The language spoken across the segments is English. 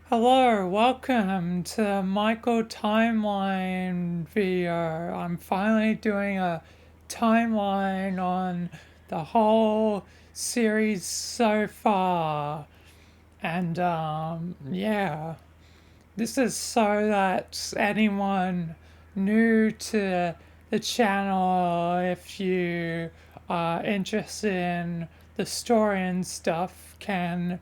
Hello, welcome to Michael Timeline video. I'm finally doing a timeline on the whole series so far. And yeah, this is so that anyone new to the channel, if you are interested in the story and stuff, can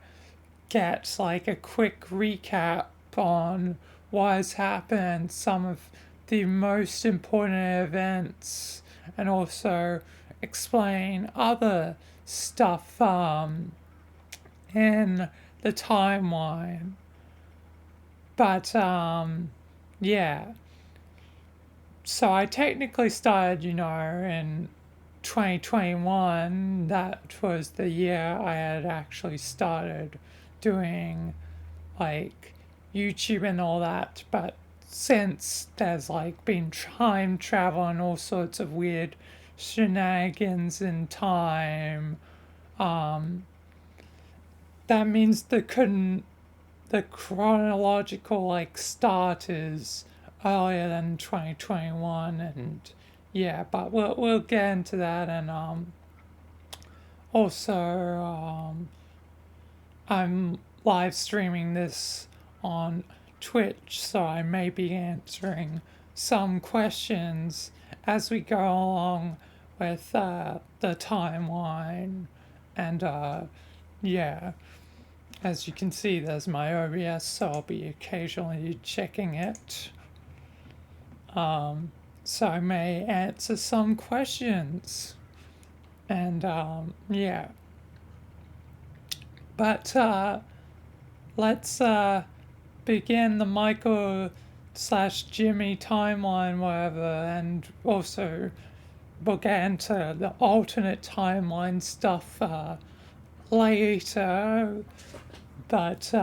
get like a quick recap on what has happened, some of the most important events, and also explain other stuff in the timeline. But yeah, so I technically started, in 2021. That was the year I had actually started doing like YouTube and all that. But since there's like been time travel and all sorts of weird shenanigans in time, um, that means the chronological like start is earlier than 2021. And yeah, but we'll get into that. And also I'm live streaming this on Twitch, so I may be answering some questions as we go along with the timeline. And yeah, as you can see, there's my OBS, so I'll be occasionally checking it. So I may answer some questions. And yeah, but let's begin the Michael slash Jimmy timeline, whatever, and also we'll get into the alternate timeline stuff later. But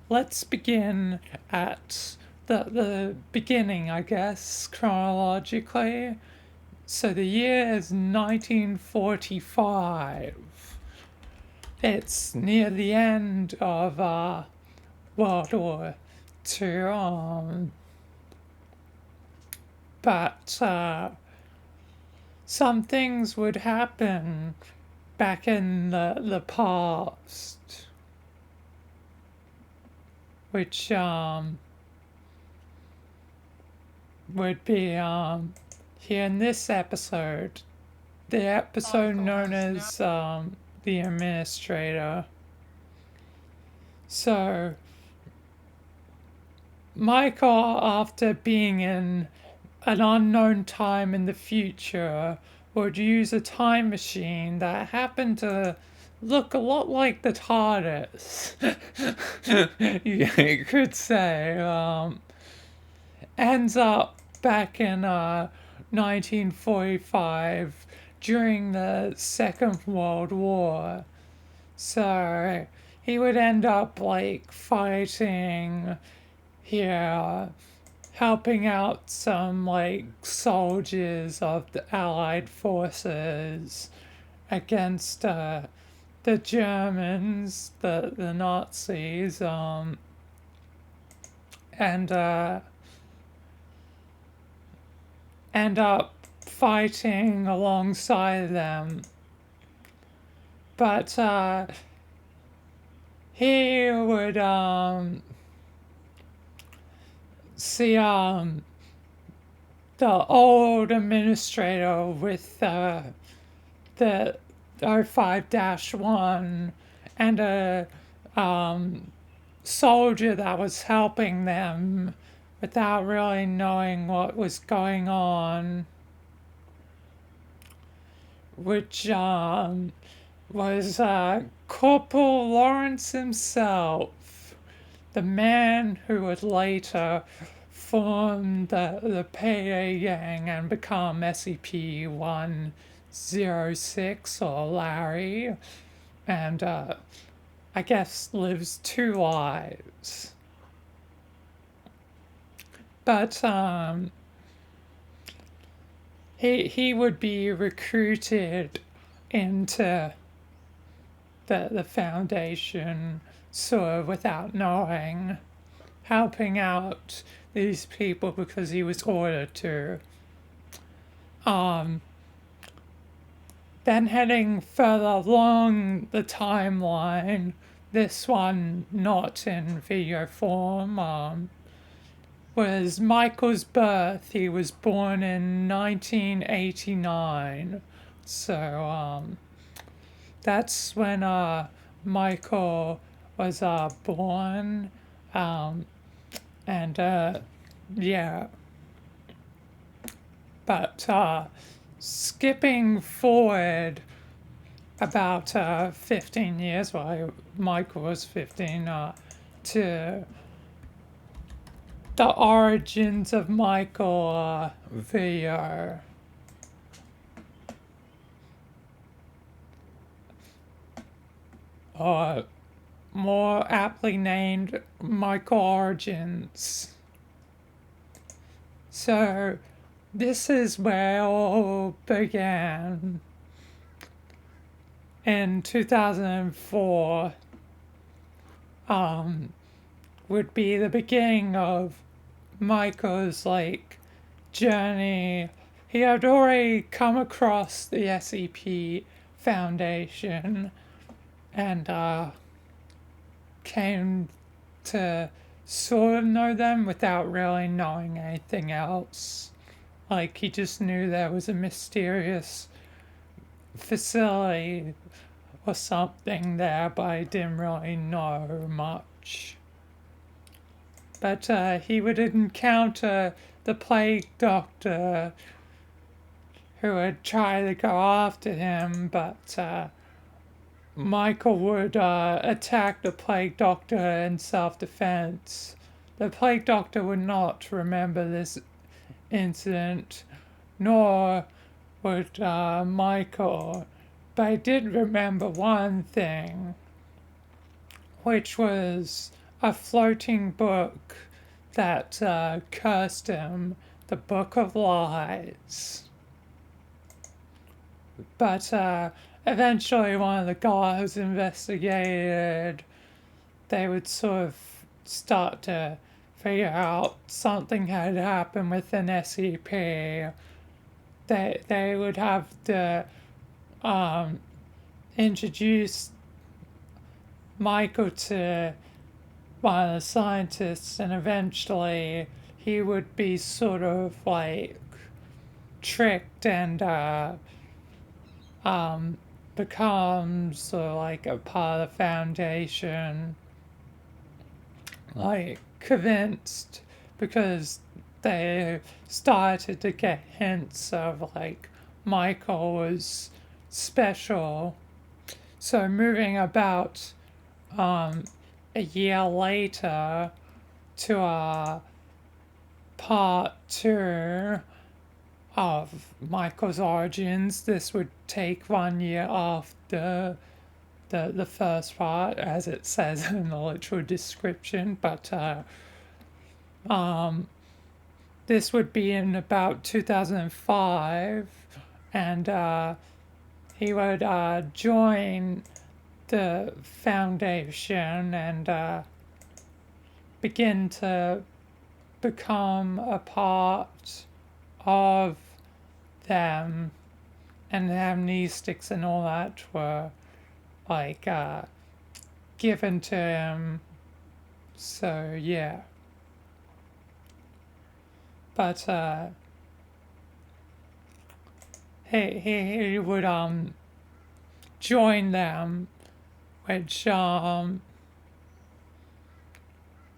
let's begin at the beginning, I guess, chronologically. So the year is 1945. It's near the end of World War II, but some things would happen back in the past, which would be here in this episode, the episode known as The Administrator. So, Michael, after being in an unknown time in the future, would use a time machine that happened to look a lot like the TARDIS. You could say. Ends up back in 1945 during the Second World War. So he would end up like fighting here, helping out some like soldiers of the Allied forces against the Germans, the Nazis, and end up fighting alongside them. But he would see the old administrator with the 05-1 and a soldier that was helping them without really knowing what was going on, which was Corporal Lawrence himself, the man who would later form the Payday Gang and become SCP-106, or Larry, and I guess lives two lives. But he would be recruited into the foundation sort of without knowing, helping out these people because he was ordered to. Um, then heading further along the timeline, this one not in video form, was Michael's birth. He was born in 1989. So that's when Michael was born. Um, and yeah, but skipping forward about 15 years, while Michael was 15, to the origins of Michael video. Or more aptly named Michael Origins. So this is where it all began. In 2004, would be the beginning of Michael's journey. He had already come across the SCP Foundation and came to sort of know them without really knowing anything else. He just knew there was a mysterious facility or something there, but he didn't really know much. But he would encounter the plague doctor who would try to go after him, but Michael would attack the plague doctor in self-defense. The plague doctor would not remember this incident, nor would Michael, but I did remember one thing, which was a floating book that cursed him, the Book of Lies. But eventually one of the guys investigated. They would sort of start to figure out something had happened with an SCP. They would have to introduce Michael to one of the scientists, and eventually he would be sort of tricked and becomes sort of a part of the Foundation, convinced, because they started to get hints of Michael was special. So moving about a year later to part 2 of Michael's origins. This would take 1 year after the first part, as it says in the literal description, but this would be in about 2005, and he would join the Foundation and begin to become a part of them, and the amnestics and all that were given to him. So yeah, but he would join them, which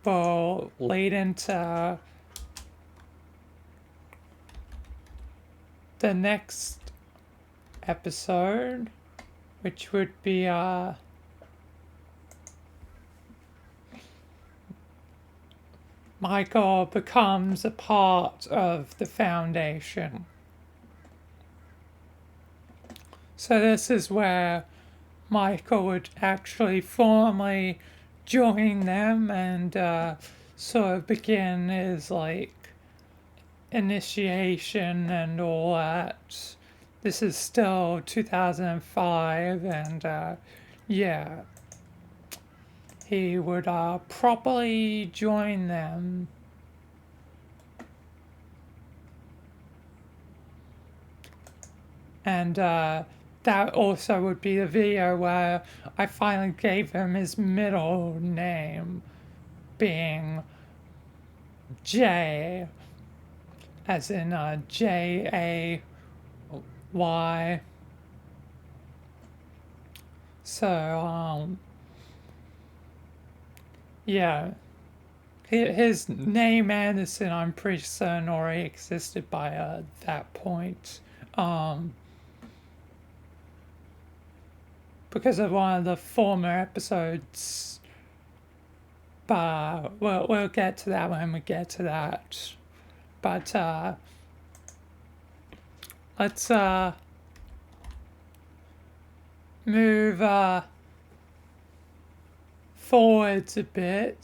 will lead into the next episode, which would be Michael becomes a part of the Foundation. So this is where Michael would actually formally join them and sort of begin his initiation and all that. This is still 2005, and yeah, he would properly join them. And that also would be the video where I finally gave him his middle name, being Jay, as in Jay. So, yeah. His name Anderson, I'm pretty certain, already existed by that point. Because of one of the former episodes. But we'll get to that when we get to that. But let's move forwards a bit.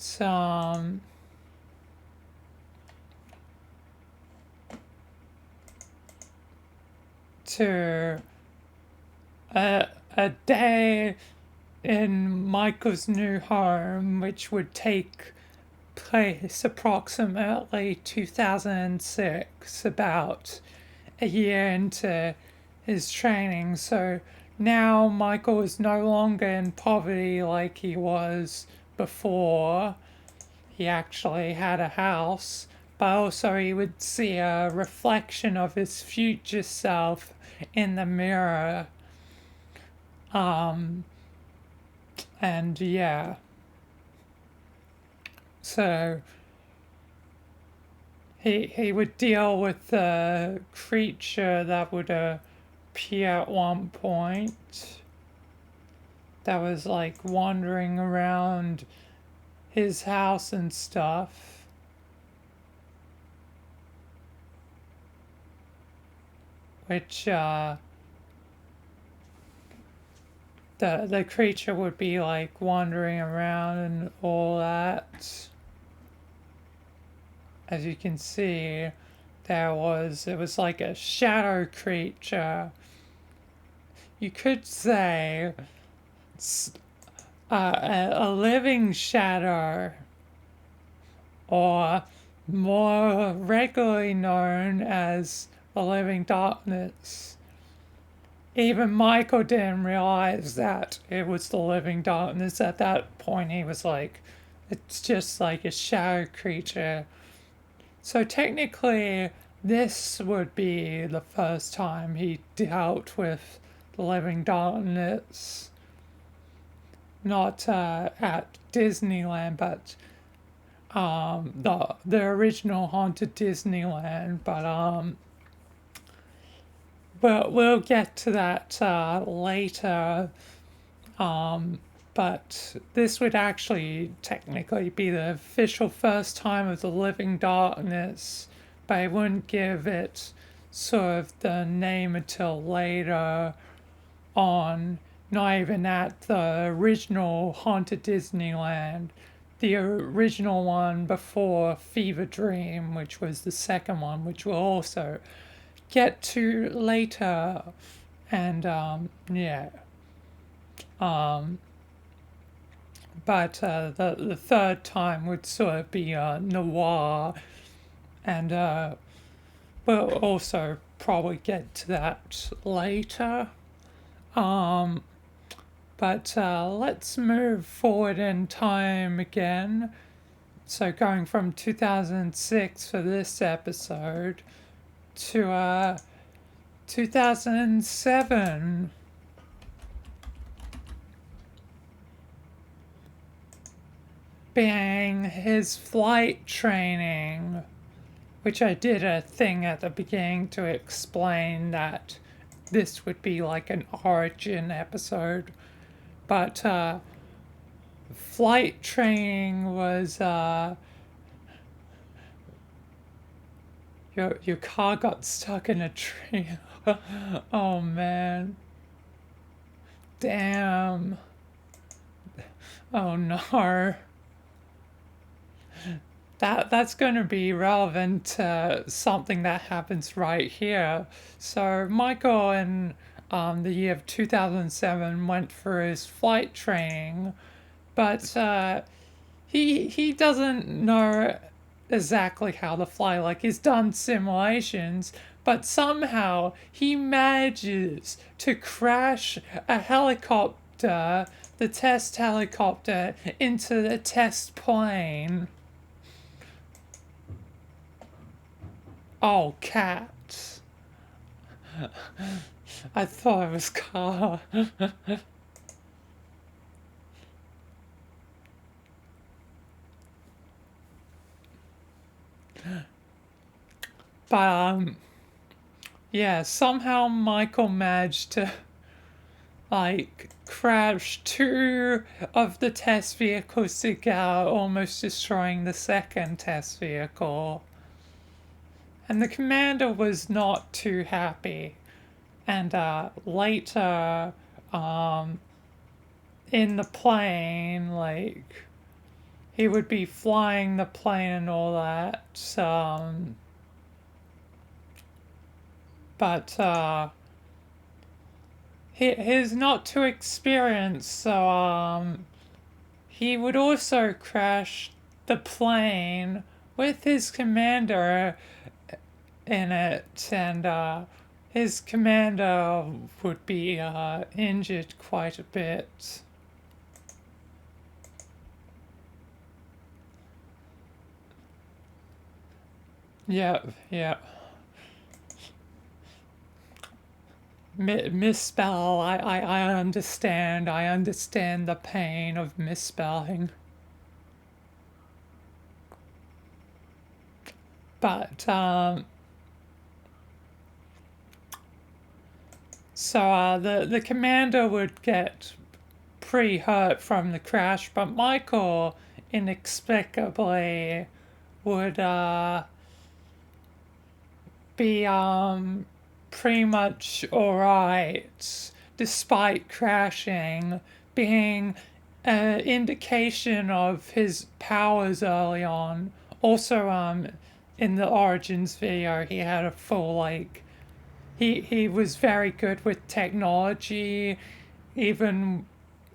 To a day in Michael's new home, which would take place approximately 2006, about a year into his training. So now Michael is no longer in poverty like he was before. He actually had a house, but also he would see a reflection of his future self in the mirror. And yeah. So he would deal with the creature that would appear at one point that was like wandering around his house and stuff. Which the creature would be like wandering around and all that. As you can see, it was like a shadow creature. You could say a living shadow, or more regularly known as the living darkness. Even Michael didn't realize that it was the living darkness. At that point, he was like, it's just like a shadow creature. So technically, this would be the first time he dealt with the living darkness. Not at Disneyland, but the original Haunted Disneyland. But we'll get to that later. But this would actually technically be the official first time of the living darkness, but I wouldn't give it sort of the name until later on, not even at the original Haunted Disneyland. The original one before Fever Dream, which was the second one, which we'll also get to later. And yeah. But the third time would sort of be Noir, and we'll also probably get to that later. But let's move forward in time again. So going from 2006 for this episode to 2007. Being his flight training, which I did a thing at the beginning to explain that this would be like an origin episode. But flight training was your car got stuck in a tree. Oh man. Damn. Oh no. that's going to be relevant to something that happens right here. So Michael in the year of 2007 went for his flight training, but he doesn't know exactly how to fly. Like he's done simulations, but somehow he manages to crash a helicopter, the test helicopter, into the test plane. Oh, cats. I thought it was car. But yeah, somehow Michael managed to like crash two of the test vehicles together, almost destroying the second test vehicle. And the commander was not too happy. And later, um, in the plane, like he would be flying the plane and all that. But he's not too experienced, so he would also crash the plane with his commander in it, and his commander would be injured quite a bit. Yep, yep. Misspell. I understand. I understand the pain of misspelling. But so the commander would get pretty hurt from the crash, but Michael inexplicably would be pretty much alright despite crashing, being an indication of his powers early on. Also, in the Origins video, he had a full like he was very good with technology, even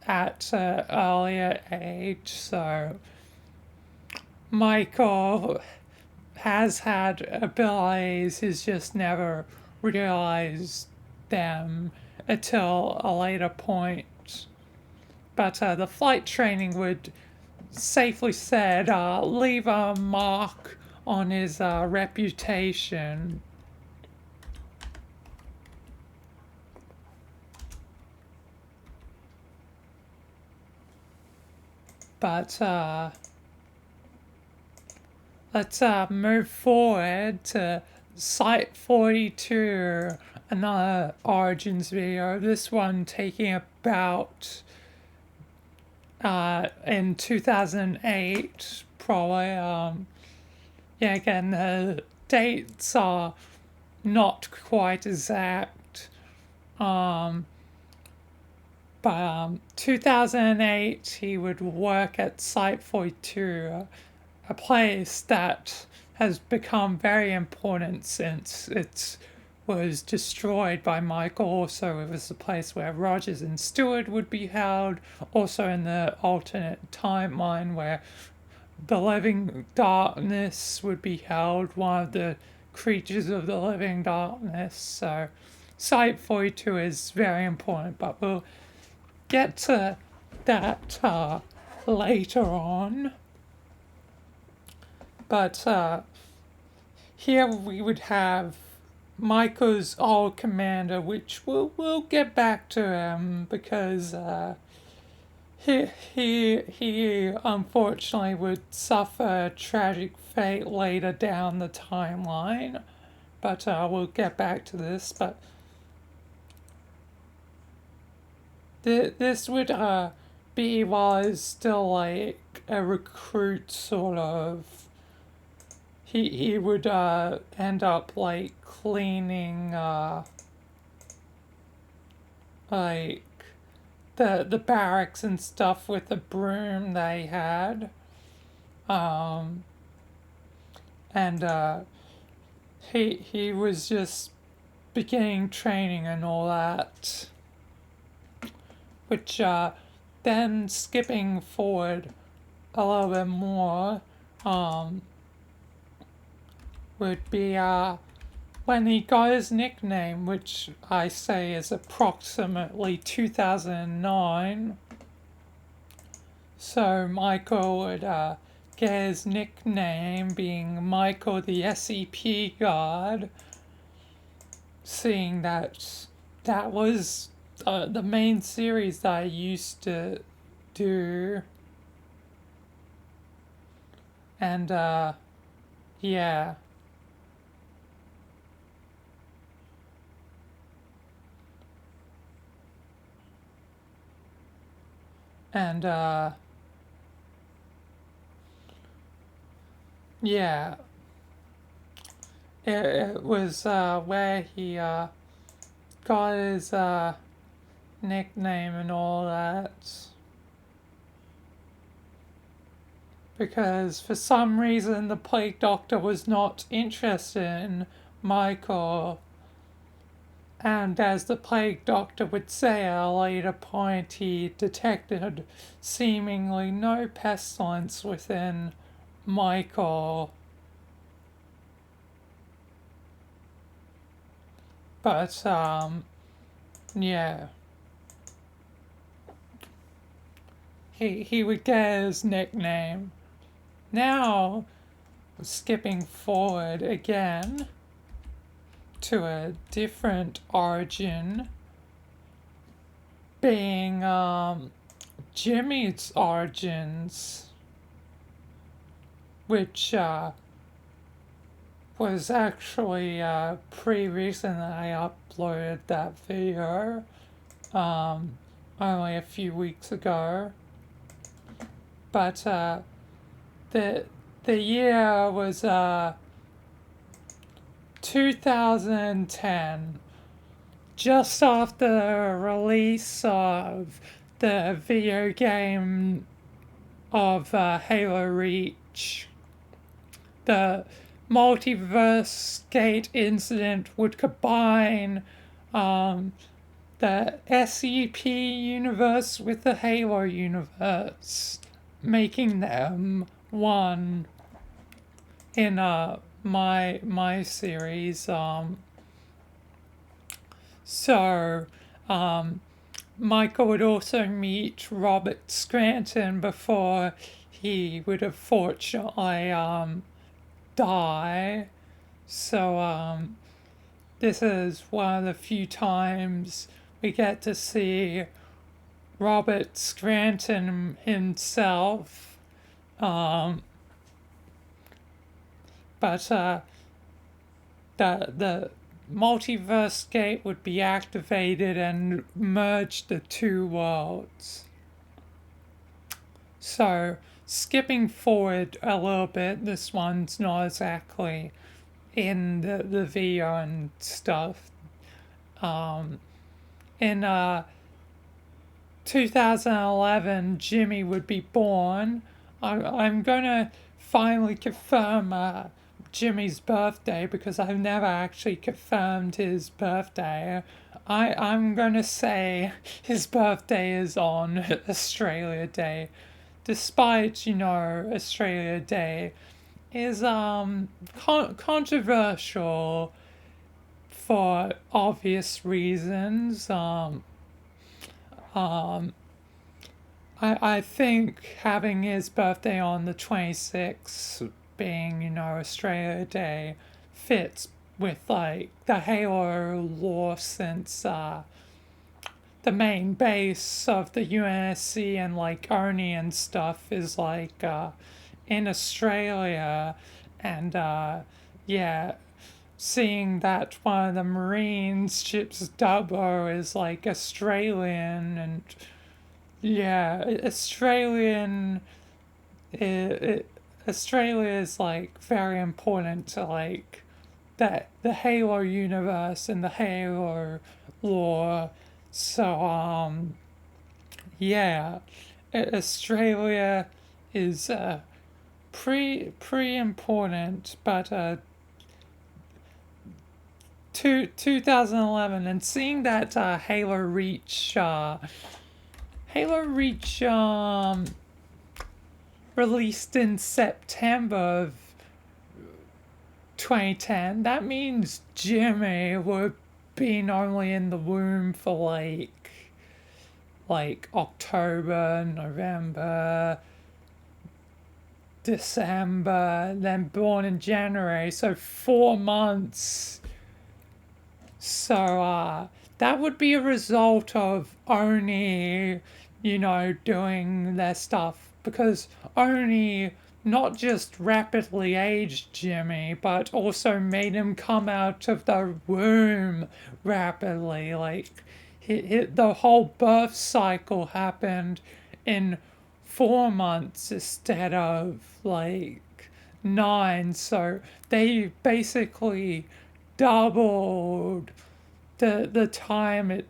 at an earlier age. So Michael has had abilities, he's just never realized them until a later point. But the flight training would safely said leave a mark on his reputation. But let's move forward to Site 42, another Origins video. This one taking about in 2008, probably. Yeah, again, the dates are not quite exact. Um, but 2008, he would work at Site 42, a place that has become very important since it was destroyed by Michael. Also, it was the place where Rogers and Stewart would be held. Also, in the alternate timeline where the living darkness would be held, one of the creatures of the living darkness. So, Site 42 is very important, but we'll get to that later on. But here we would have Michael's old commander, which we'll get back to him because he unfortunately would suffer a tragic fate later down the timeline. But we'll get back to this. But this would be while he's still like a recruit, sort of. He would end up like cleaning like the barracks and stuff with the broom they had. and he was just beginning training and all that, which then skipping forward a little bit more um, would be when he got his nickname, which I say is approximately 2009. So Michael would get his nickname being Michael the SCP God, seeing that was the main series that I used to do. And yeah. And yeah, it was where he got his nickname and all that. Because for some reason the plague doctor was not interested in Michael. And as the plague doctor would say at a later point, he detected seemingly no pestilence within Michael. But, yeah. He would get his nickname. Now, skipping forward again to a different origin, being Jimmy's origins, which was actually pretty recent that I uploaded that video only a few weeks ago. But the year was 2010, just after the release of the video game of Halo Reach. The Multiverse Gate incident would combine the SCP universe with the Halo universe, making them one in my series. So Michael would also meet Robert Scranton before he would unfortunately die. So this is one of the few times we get to see Robert Scranton himself. But the multiverse gate would be activated and merge the two worlds. So, skipping forward a little bit, this one's not exactly in the video and stuff. In 2011, Jimmy would be born. I'm gonna finally confirm Jimmy's birthday because I've never actually confirmed his birthday. I'm gonna say his birthday is on Australia Day, despite Australia Day is controversial for obvious reasons. I think having his birthday on the 26th being, Australia Day fits with like the Halo lore since the main base of the UNSC and like Arnie and stuff is like in Australia, and yeah, seeing that one of the Marines ships Dubbo is like Australian, and yeah, Australian. Australia is like very important to like that the Halo universe and the Halo lore. So yeah, Australia is pretty important, but 2011, and seeing that Halo Reach released in September of 2010. That means Jimmy would been only in the womb for like October, November, December, then born in January, so 4 months. So that would be a result of Oni, doing their stuff, because Oni not just rapidly aged Jimmy, but also made him come out of the womb rapidly. Like, the whole birth cycle happened in 4 months instead of like 9. So they basically doubled the time it.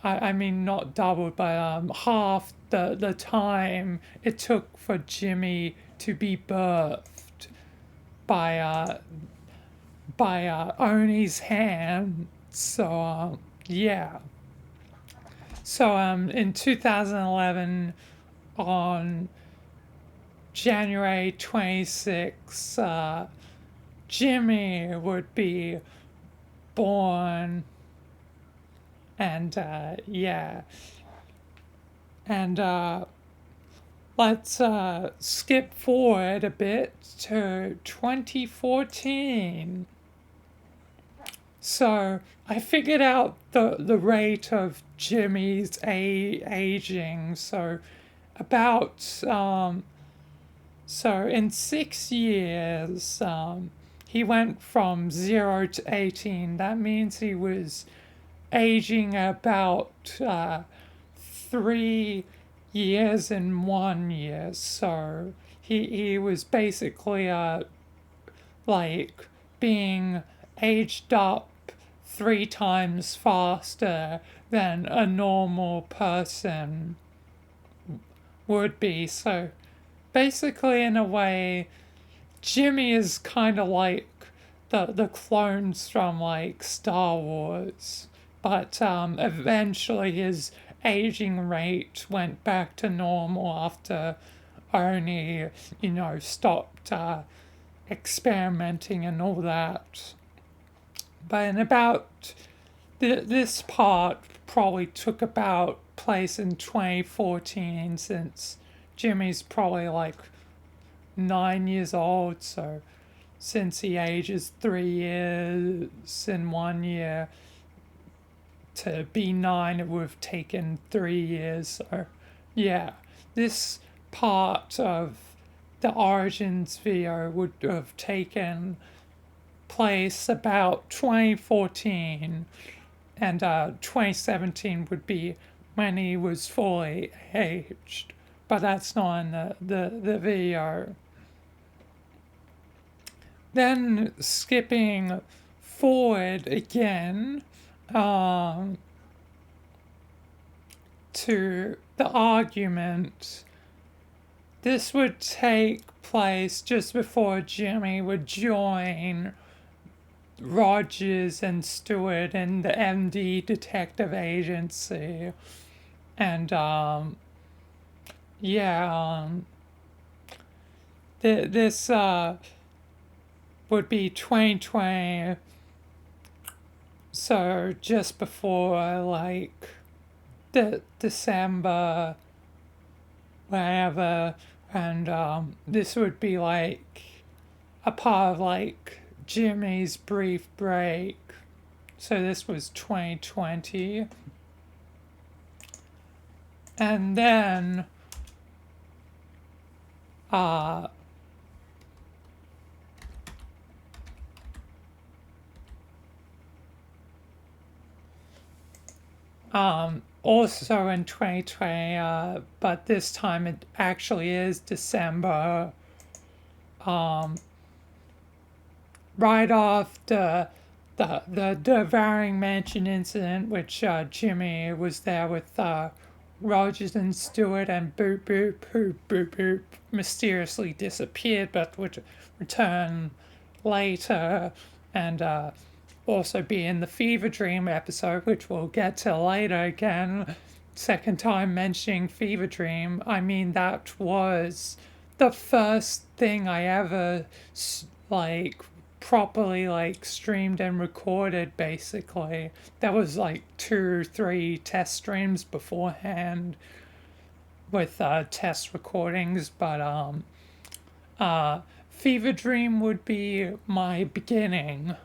I mean, not doubled, but half the time it took for Jimmy to be birthed by Oni's hand. So yeah. So in 2011, on January 26th, Jimmy would be born, and yeah. And let's skip forward a bit to 2014. So I figured out the rate of Jimmy's aging. So about so in 6 years, he went from 0 to 18. That means he was aging about 3 years in 1 year. So he was basically like being aged up 3 times faster than a normal person would be. So basically, in a way, Jimmy is kind of like the clones from like Star Wars, but eventually his aging rate went back to normal after Oni, stopped experimenting and all that. But in about this part probably took about place in 2014, since Jimmy's probably like 9 years old. So since he ages 3 years in 1 year, to be 9, it would have taken 3 years. So yeah, this part of the Origins video would have taken place about 2014, and 2017 would be when he was fully aged, but that's not in the video. Then skipping forward again to the argument. This would take place just before Jimmy would join Rogers and Stewart in the MD Detective Agency. And this would be 2020, so just before like the December, whatever. And this would be like a part of like Jimmy's brief break. So this was 2020. And then also in 2020, but this time it actually is December, right after the Devouring Mansion incident, which Jimmy was there with Rogers and Stewart and Boop Boop, who Boop Boop mysteriously disappeared but would return later, and also be in the Fever Dream episode, which we'll get to later again. Second time mentioning Fever Dream. I mean, that was the first thing I ever like properly like streamed and recorded. Basically, there was like 2 3 test streams beforehand with test recordings, but Fever Dream would be my beginning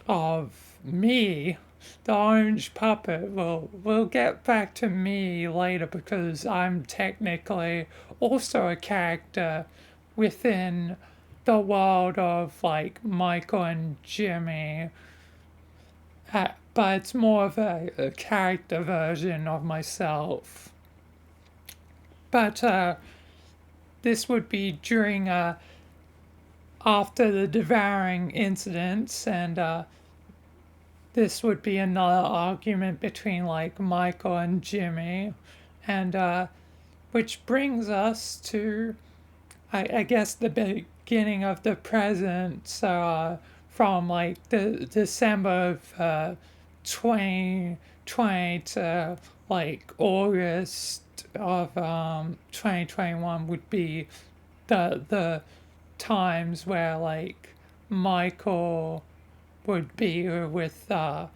of me, the orange puppet. We'll get back to me later because I'm technically also a character within the world of like Michael and Jimmy. But it's more of a character version of myself. But this would be during after the devouring incidents, and this would be another argument between like Michael and Jimmy, and which brings us to, I guess, the beginning of the present. So from like the December of 2020 to like August of 2021 would be the times where like Michael would be with the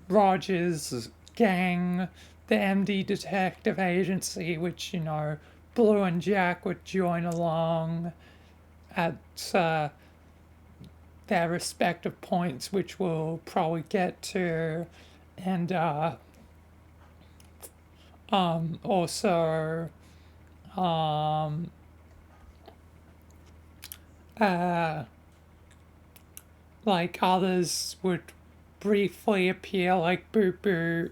Rogers gang, the MD Detective Agency, which Blue and Jack would join along at their respective points, which we'll probably get to, and also um, uh, like others would briefly appear, like Boop Boop,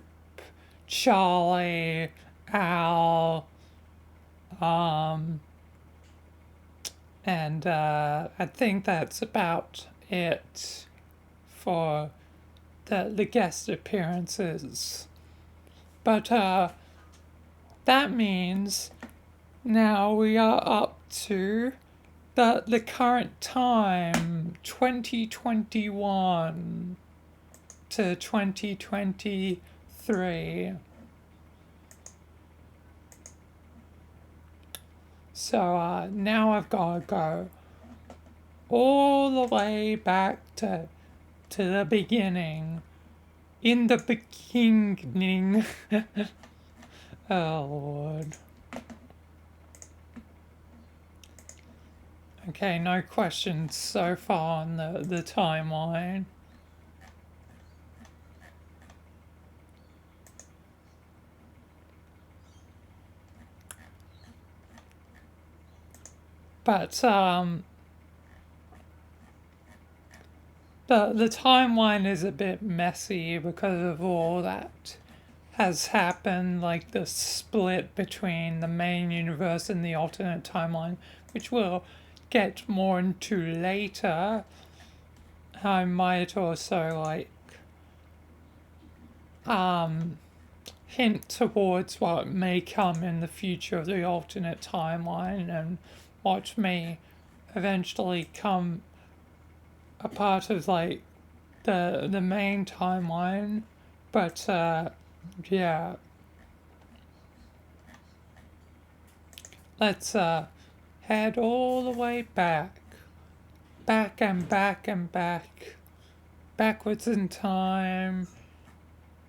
Charlie, Al, and I think that's about it for the guest appearances. But that means now we are up to the current time, 2021 to 2023. So now I've got to go all the way back to the beginning. In the beginning. Oh, Lord. Okay, no questions so far on the timeline. But the timeline is a bit messy because of all that has happened, like the split between the main universe and the alternate timeline, which we'll get more into later. I might also hint towards what may come in the future of the alternate timeline and what may eventually come a part of like the main timeline. But yeah, let's head all the way back and back and back, backwards in time,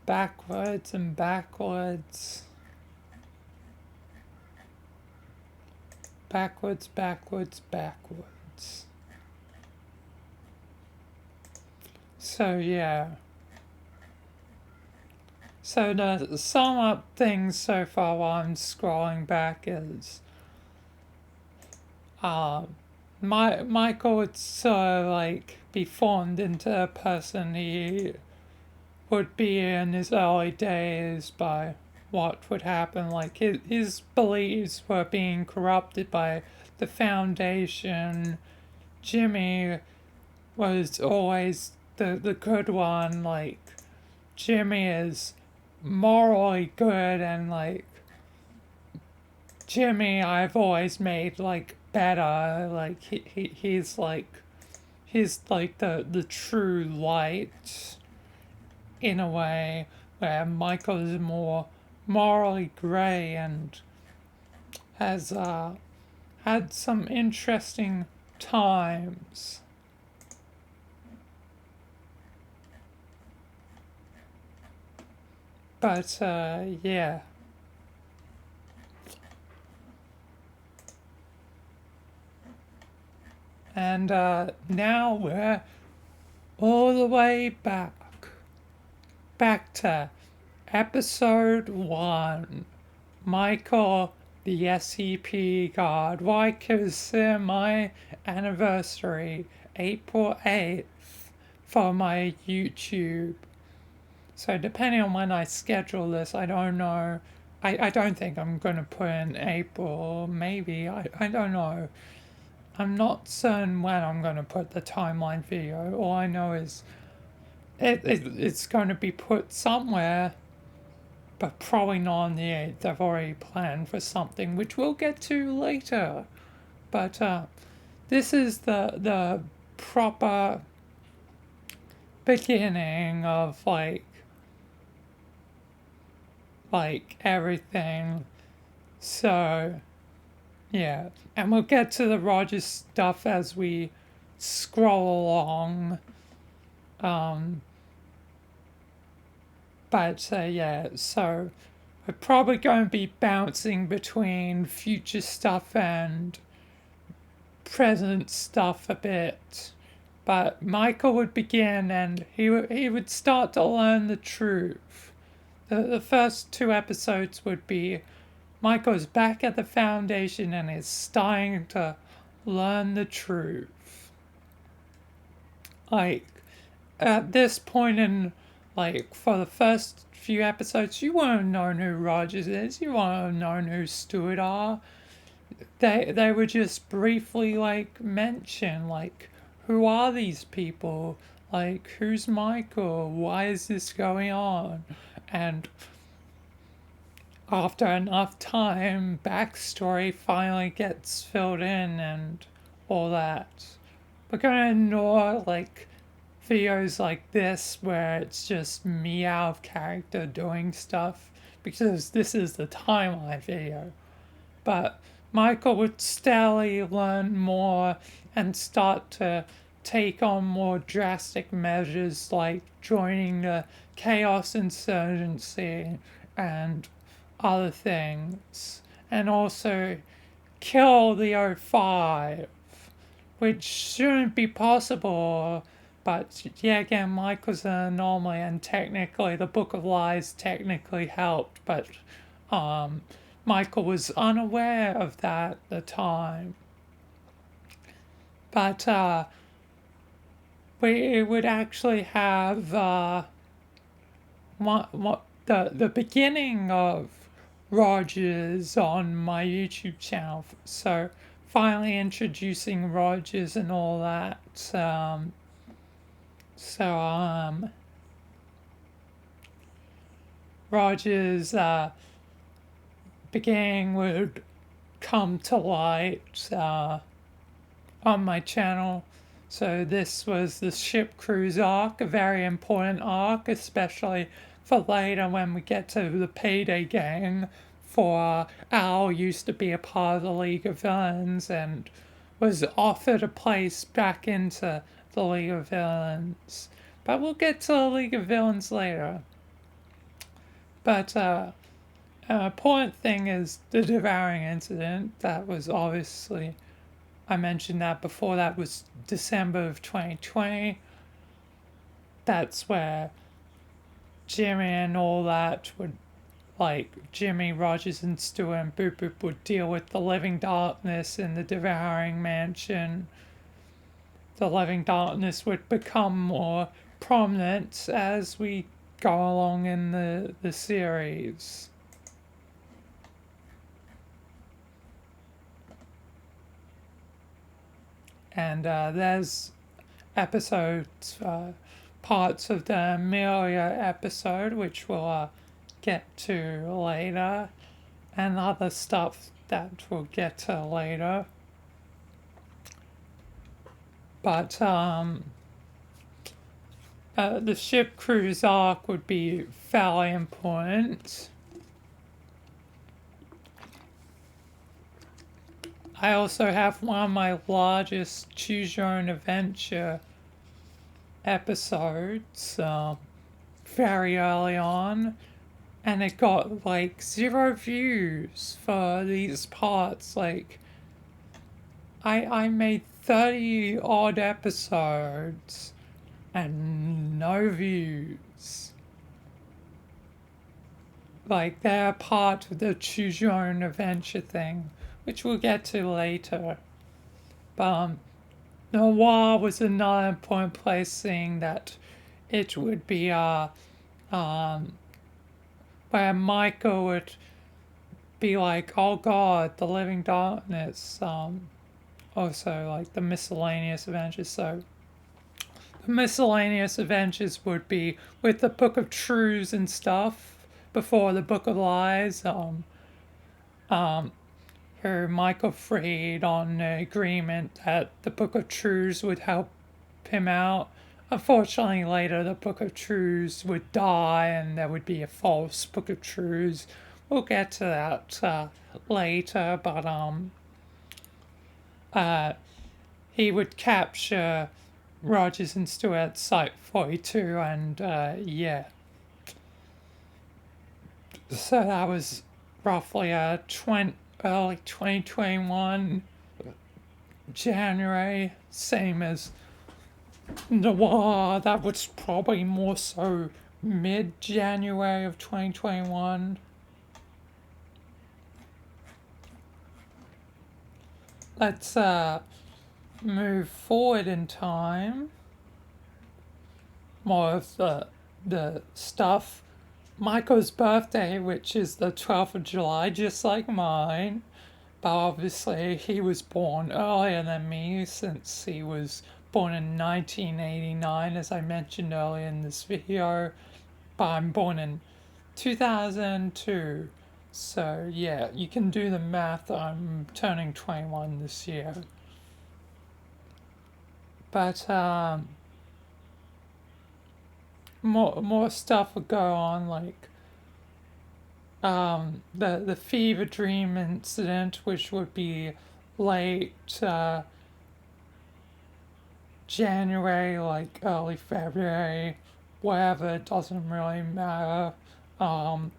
backwards and backwards, backwards, backwards, backwards. So yeah. So to sum up things so far while I'm scrolling back is Michael would sort of like be formed into a person he would be in his early days by what would happen. Like his beliefs were being corrupted by the Foundation. Jimmy was always the good one. Like Jimmy is morally good, and like Jimmy I've always made like better. Like he's like the true light in a way, where Michael is more morally grey and has had some interesting times. But yeah. And now we're all the way back to episode 1. Michael, the SCP God. Why? Because my anniversary, April 8th, for my YouTube. So depending on when I schedule this, I don't know. I don't think I'm going to put in April. Maybe. I don't know. I'm not certain when I'm going to put the timeline video. All I know is it's going to be put somewhere, but probably not on the 8th. I've already planned for something, which we'll get to later. But this is the proper beginning of like everything. So yeah, and we'll get to the Rogers stuff as we scroll along. Um, but yeah, so we're probably going to be bouncing between future stuff and present stuff a bit. But Michael would begin, and he would start to learn the truth. The first 2 episodes would be Michael's back at the Foundation and is starting to learn the truth. Like, at this point in, like, for the first few episodes, you won't know who Rogers is, you won't know who Stewart are. They would just briefly, like, mention, like, who are these people? Like, who's Michael? Why is this going on? And after enough time, backstory finally gets filled in and all that. We're gonna ignore like videos like this where it's just me out of character doing stuff, because this is the timeline video. But Michael would steadily learn more and start to take on more drastic measures like joining the Chaos Insurgency and other things, and also kill the O5, which shouldn't be possible. But yeah, again, Michael's an anomaly, and technically, the Book of Lies technically helped, but Michael was unaware of that at the time. But we would actually have the beginning of Rogers on my YouTube channel. So finally introducing Rogers and all that. Rogers beginning would come to light on my channel. So this was the ship cruise arc, a very important arc, especially for later when we get to the Payday Gang. For Al used to be a part of the League of Villains and was offered a place back into the League of Villains. But we'll get to the League of Villains later. But an important thing is the Devouring incident. That was obviously, I mentioned that before, that was December of 2020. That's where Jimmy and all that would, like Jimmy, Rogers, and Stewart and Boop Boop would deal with the Living Darkness in the Devouring Mansion. The Living Darkness would become more prominent as we go along in the series. And there's episodes, parts of the Amelia episode, which we'll get to later, and other stuff that we'll get to later. But the ship cruise arc would be fairly important. I also have one of my largest Choose Your Own Adventure episodes very early on, and it got like 0 views for these parts. Like, I made 30 odd episodes and no views. Like, they're part of the Choose Your Own Adventure thing, which we'll get to later. But Noir was another important place, seeing that it would be where Michael would be like, oh god, the living darkness. Also, like the miscellaneous adventures. So, the miscellaneous adventures would be with the Book of Truths and stuff before the Book of Lies. Who Michael freed on the agreement that the Book of Truths would help him out. Unfortunately, later the Book of Truths would die and there would be a false Book of Truths. We'll get to that later, but he would capture Rogers and Stewart Site 42, and yeah. So that was roughly early 2021 January, same as Noir. That was probably more so mid-January of 2021. Let's move forward in time. More of the stuff. Michael's birthday, which is the 12th of July, just like mine. But obviously, he was born earlier than me, since he was born in 1989, as I mentioned earlier in this video. But I'm born in 2002. So, yeah, you can do the math. I'm turning 21 this year. But, more stuff will go on, like the fever dream incident, which would be late January, like early February, whatever, it doesn't really matter. But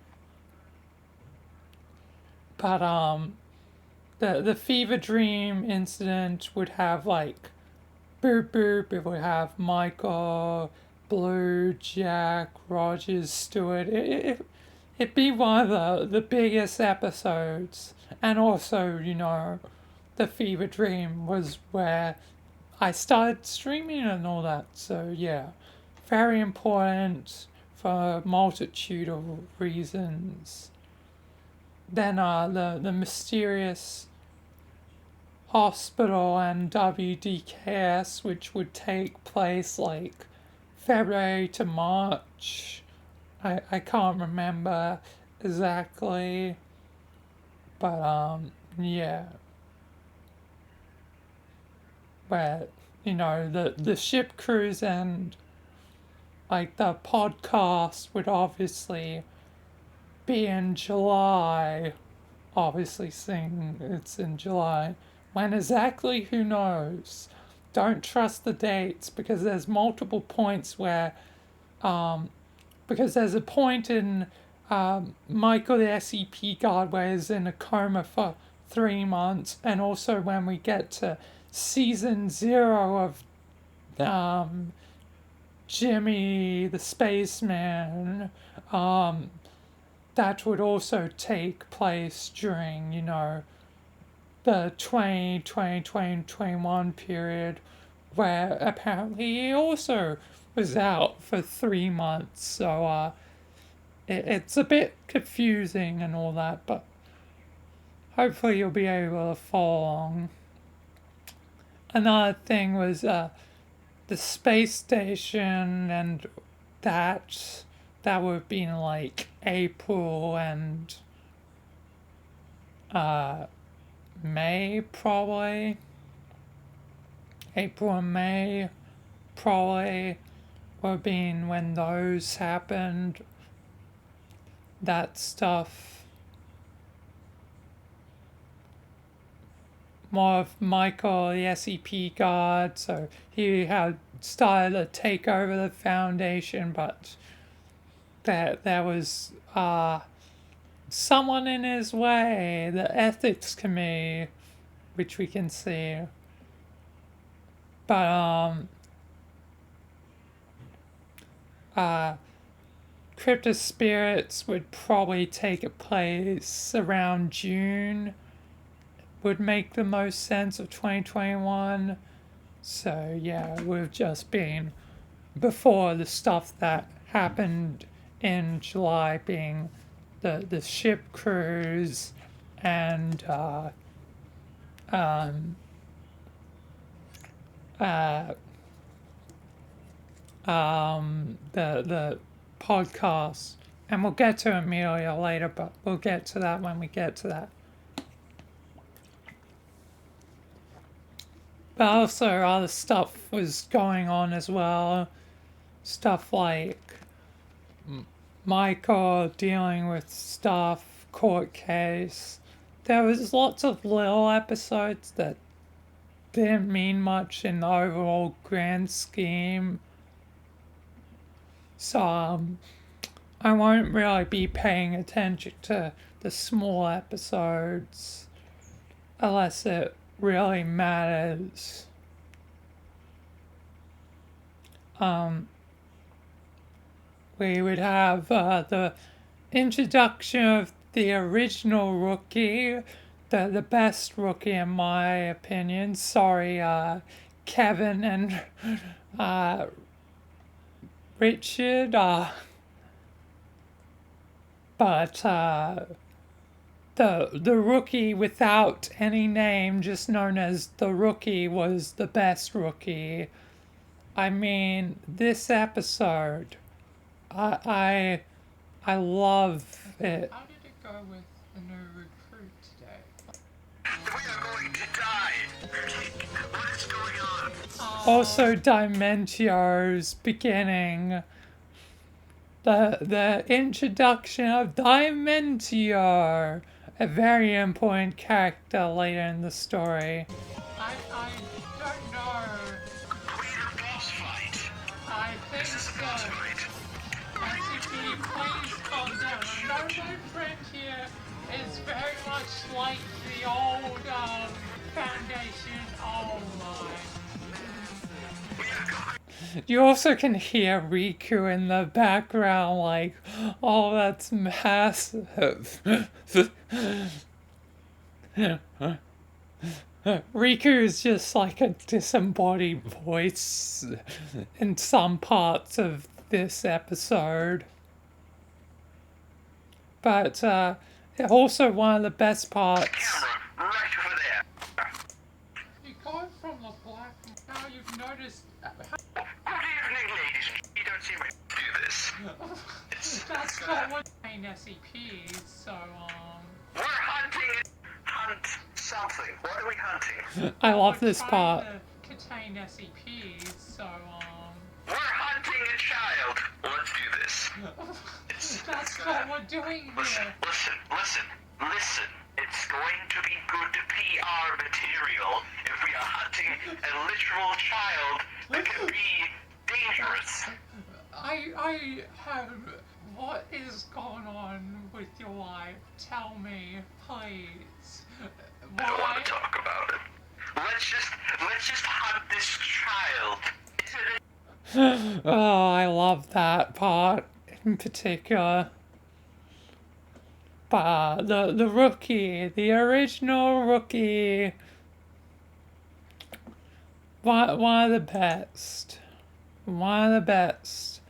the fever dream incident would have like boop boop. It would have Michael, Blue, Jack, Rogers, Stewart. It'd be one of the biggest episodes. And also, the fever dream was where I started streaming and all that. So, yeah, very important for a multitude of reasons. Then the mysterious hospital and WDKS, which would take place like February to March. I can't remember exactly, but yeah. Where, the ship cruise and like the podcast would obviously be in July. Obviously, seeing it's in July. When exactly, who knows? Don't trust the dates, because there's multiple points where, because there's a point in Michael the SCP guard where he's in a coma for 3 months, and also when we get to season 0 of Jimmy the Spaceman, that would also take place during, the 2021 period, where apparently he also was out for 3 months. So it's a bit confusing and all that, but hopefully you'll be able to follow along. Another thing was the space station, and that that would have been like April and May, probably. April and May, probably, would have been when those happened. That stuff. More of Michael, the SCP guard, so he had started to take over the Foundation, but there was someone in his way, the Ethics Committee, which we can see. But Crypto Spirits would probably take place around June, would make the most sense of 2021. So yeah, we've just been before the stuff that happened in July, being the ship cruise and the podcast. And we'll get to Amelia later, but we'll get to that when we get to that. But also other stuff was going on as well. Stuff like Michael dealing with stuff, court case. There was lots of little episodes that didn't mean much in the overall grand scheme. So I won't really be paying attention to the small episodes unless it really matters. We would have the introduction of the original rookie, the best rookie in my opinion. Sorry, Kevin and Richard. But the rookie without any name, just known as the rookie, was the best rookie. I mean, this episode, I love it. How did it go with the new recruit today? We are going to die. What is going on? Also, Dimentio's beginning. The introduction of Dimentio, a very important character later in the story. I don't know. We need a boss fight. I think This is a so. boss fight. SCP, please calm down. I know my friend here is very much like the old Foundation. Oh my. We are going. You also can hear Riku in the background, like, oh, that's massive. Riku is just like a disembodied voice in some parts of this episode. But also one of the best parts. Camera, right over there. You go from the black. Now you've noticed. Good evening, ladies. You don't seem to do this. That's not what main SCPs. So We're hunting. Hunt something. What are we hunting? I love we're this trying part. to contain SCPs. So We're hunting a child. Let's do this. that's what we're doing Listen, here. listen. It's going to be good PR material if we are hunting a literal child that can be dangerous. I have. What is going on with your life? Tell me, please. I don't want Why? to talk about it. Let's just hunt this child. Oh, I love that part in particular. But the rookie, the original rookie, one of the best. One of the best.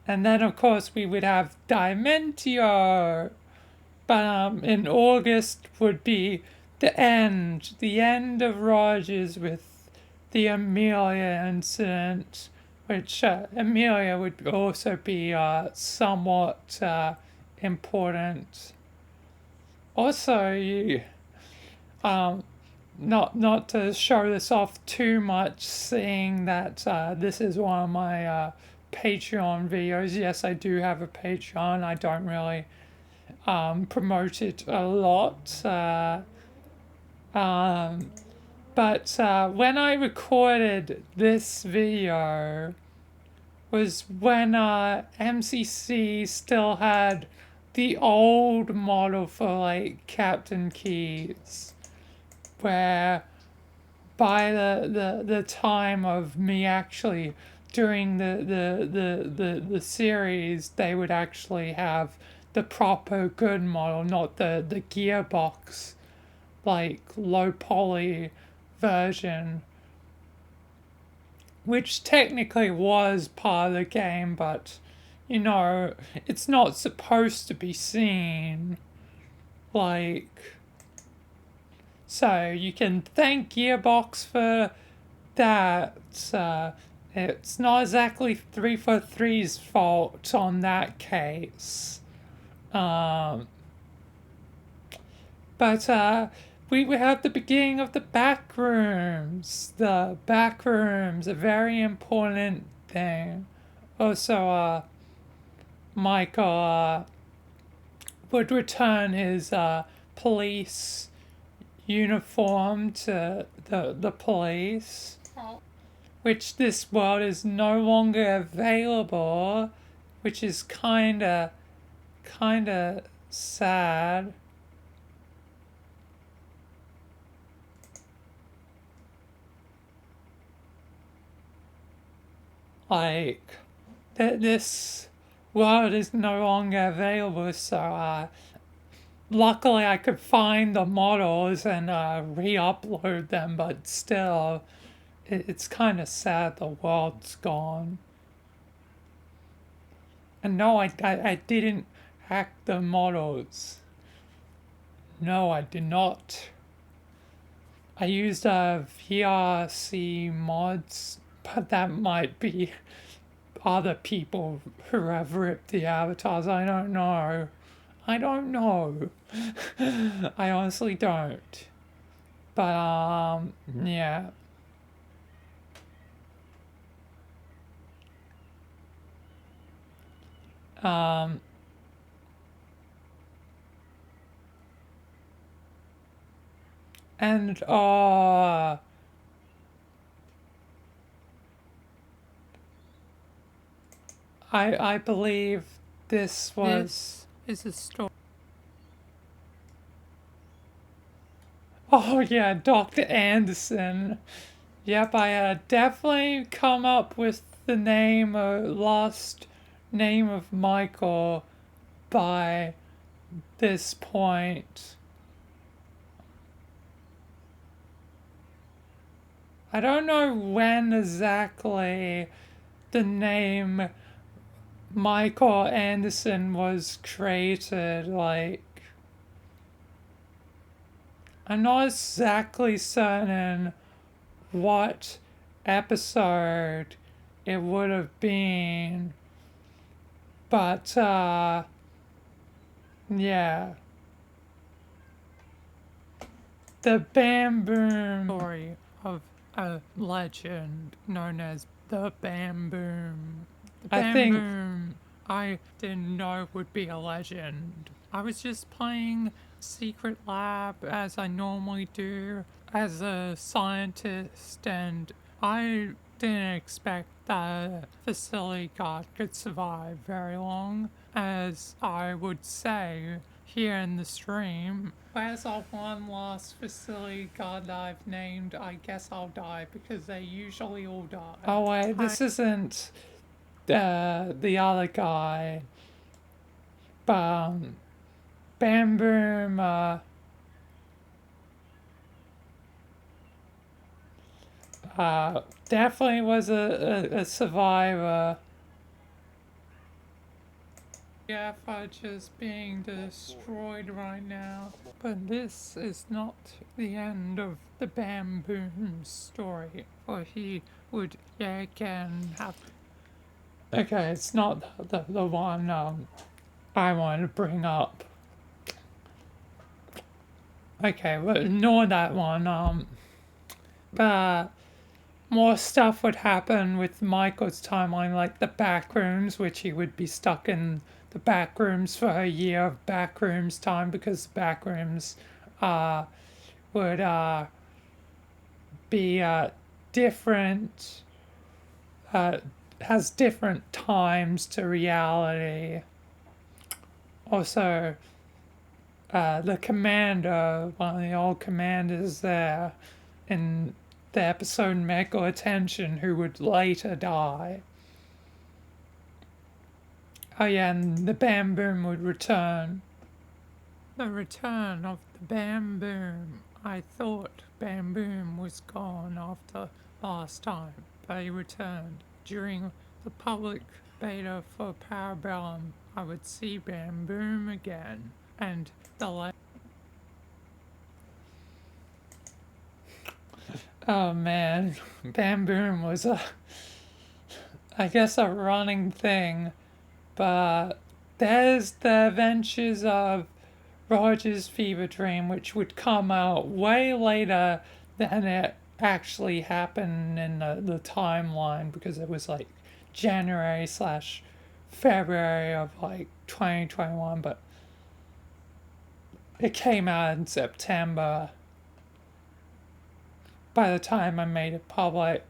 And then, of course, we would have Dimentio. But in August would be the end of Rogers with the Amelia incident, which Amelia would also be somewhat important. Also, you not to show this off too much, seeing that this is one of my Patreon videos. Yes, I do have a Patreon. I don't really promote it a lot. But when I recorded this video was when MCC still had the old model for like Captain Keys, where by the time of me actually doing the series, they would actually have the proper good model, not the gearbox like low poly version, which technically was part of the game, but you know, it's not supposed to be seen. Like, so you can thank Gearbox for that. It's not exactly 343's fault on that case. But we have the beginning of the back rooms. The back rooms, a very important thing. Also, Michael would return his police uniform to the police, which this world is no longer available, which is kinda sad. Like, this world is no longer available, so luckily I could find the models and re-upload them, but still, it's kind of sad the world's gone. And no, I didn't hack the models. No, I did not. I used VRC mods, but that might be other people who have ripped the avatars. I don't know. I honestly don't. But yeah. And I believe this is a story. Oh yeah, Dr. Anderson. Yep, I definitely come up with the name, last name of Michael by this point. I don't know when exactly the name Michael Anderson was created, like, I'm not exactly certain what episode it would have been, but yeah. The Bam Boom story of a legend known as the Bam Boom. The Bam Boom, I didn't know would be a legend. I was just playing Secret Lab as I normally do as a scientist, and I didn't expect that facility guard could survive very long, as I would say here in the stream. As of one last facility guard I've named, I guess I'll die because they usually all die. Oh wait, this isn't the other guy. Bam Boom, definitely was a survivor. Yeah, for just being destroyed right now. But this is not the end of the Bam Boom story, for he would yet again have Okay, it's not the one I wanted to bring up. Okay, well, ignore that one. But more stuff would happen with Michael's timeline, like the back rooms, which he would be stuck in the back rooms for a year of back rooms time because the back rooms would be different, uh, has different times to reality. Also, the commander, one of the old commanders there in the episode Medical Attention, who would later die. Oh yeah, and the Bam Boom would return. The return of the Bam Boom. I thought Bam Boom was gone after last time, but he returned. During the public beta for Parabellum, I would see Bam Boom again, and the oh man, Bam Boom was I guess a running thing, but there's the Adventures of Roger's Fever Dream, which would come out way later than it actually happened in the timeline because it was like January slash February of like 2021, but it came out in September by the time I made it public.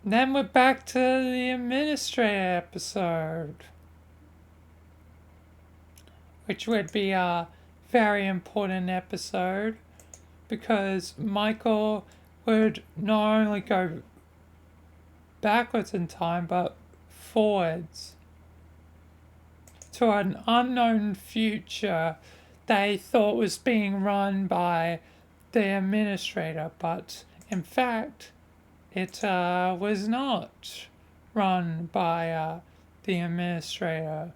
Then we're back to the administrator episode, which would be a very important episode because Michael would not only go backwards in time but forwards to an unknown future they thought was being run by the administrator, but in fact it was not run by the administrator,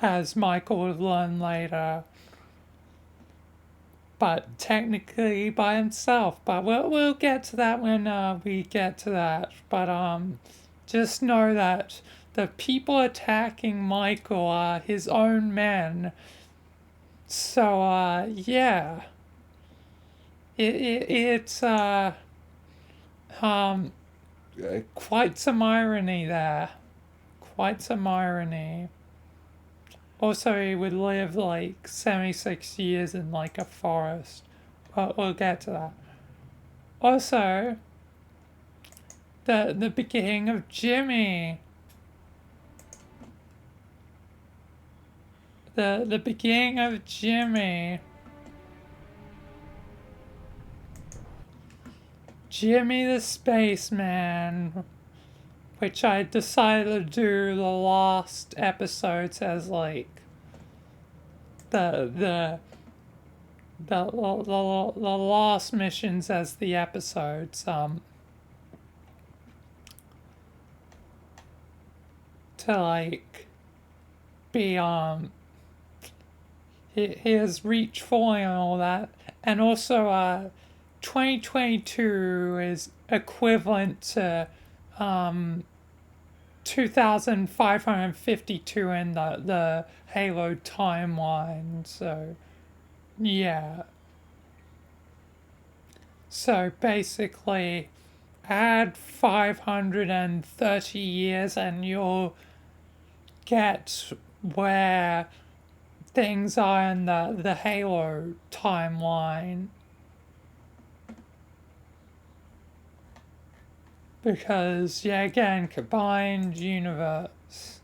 as Michael would learn later, but technically by himself. But we'll get to that when we get to that. But just know that the people attacking Michael are his own men. So yeah, it's quite some irony there. Quite some irony. Also, he would live like 76 years in like a forest. But we'll get to that. Also, the beginning of Jimmy. The beginning of Jimmy. Jimmy the Spaceman, which I decided to do the last episodes as like the last missions as the episodes to like be his reach falling and all that, and also 2022 is equivalent to 2552 in the Halo timeline. So yeah, so basically add 530 years and you'll get where things are in the Halo timeline. Because, yeah, again, combined universe.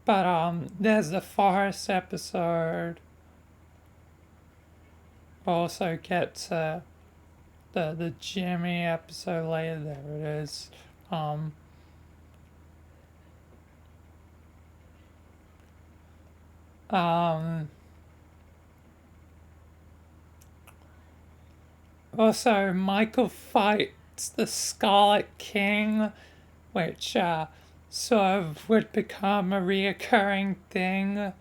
But, there's the forest episode. We'll also get to the Jimmy episode later. There it is. Also, Michael fights the Scarlet King, which sort of would become a reoccurring thing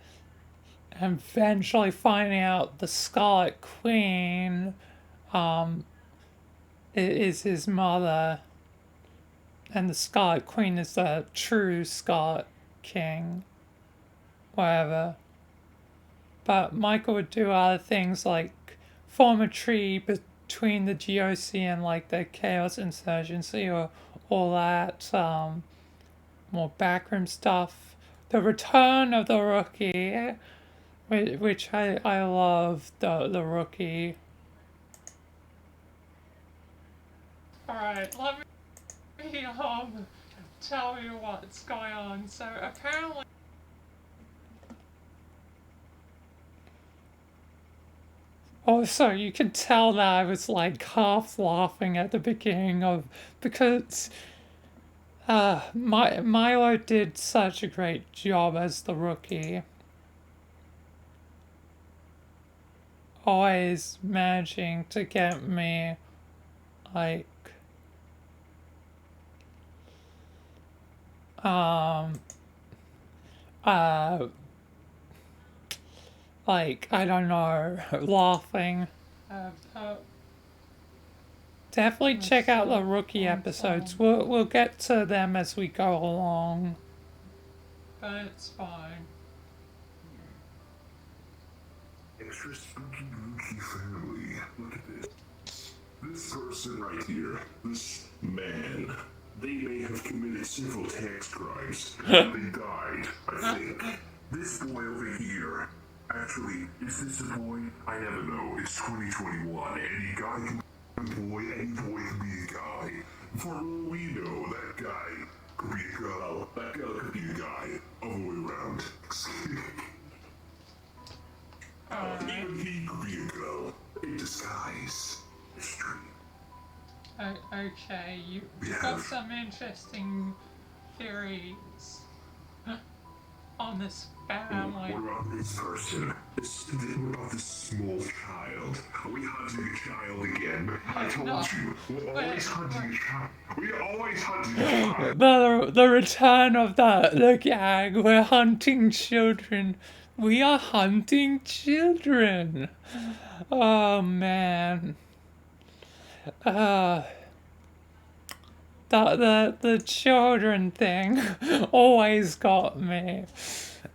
and eventually finding out the Scarlet Queen is his mother, and the Scarlet Queen is the true Scarlet King, whatever. But Michael would do other things like form a tree between the GOC and like the Chaos Insurgency or all that more backroom stuff. The Return of the Rookie, which I love the Rookie. Alright, let me tell you what's going on. So apparently Also, you can tell that I was like half laughing at the beginning of because Milo did such a great job as the Rookie. Always managing to get me like like I don't know, laughing. uh, Definitely check out the Rookie episodes. We'll get to them as we go along. but it's fine. Extra spooky Mookie family. Look at this. This person right here, this man, they may have committed several tax crimes. And they died, I think. This boy over here, actually, is this a boy? I never know. It's 2021. Any guy can be a boy, any boy can be a guy. For all we know, that guy could be a girl. That girl could be a guy. All the way around. Even he could be a girl in disguise. Mystery. Okay, you've Yeah. got some interesting theories on this family. What about this person? What about this small child? Are we hunting a child again? I told No. you, we're always hunting a child. We are always hunting a child. The return of the gang. We're hunting children. We are hunting children. Oh man. The children thing always got me,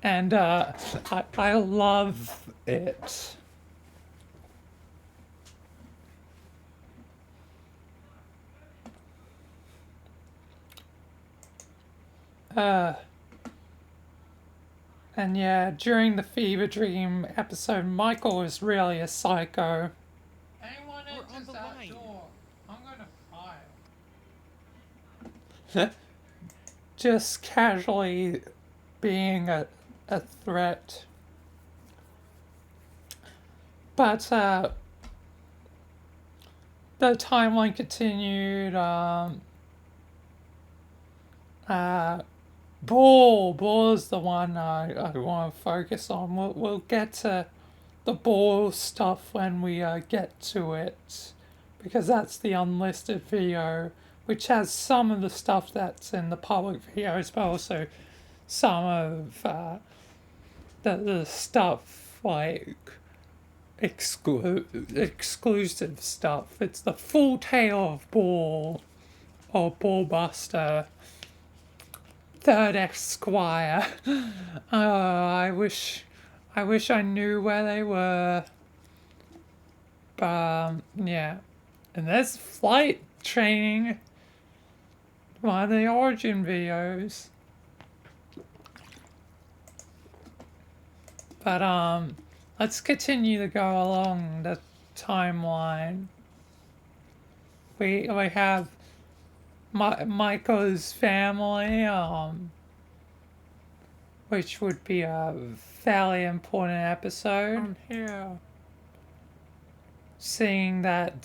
and I love it. And yeah, during the Fever Dream episode, Michael was really a psycho. Anyone We're on enters the that line. door, I'm gonna fire. Just casually being a threat. But the timeline continued. Ball is the one I want to focus on. We'll get to the ball stuff when we get to it, because that's the unlisted video, which has some of the stuff that's in the public videos, but also some of the stuff like exclusive stuff. It's the full tale of Ball or Ballbuster. Third Esquire. Oh, I wish I knew where they were. Yeah. And there's flight training. One of the origin videos. But let's continue to go along the timeline. We have Michael's family, which would be a fairly important episode here. Seeing that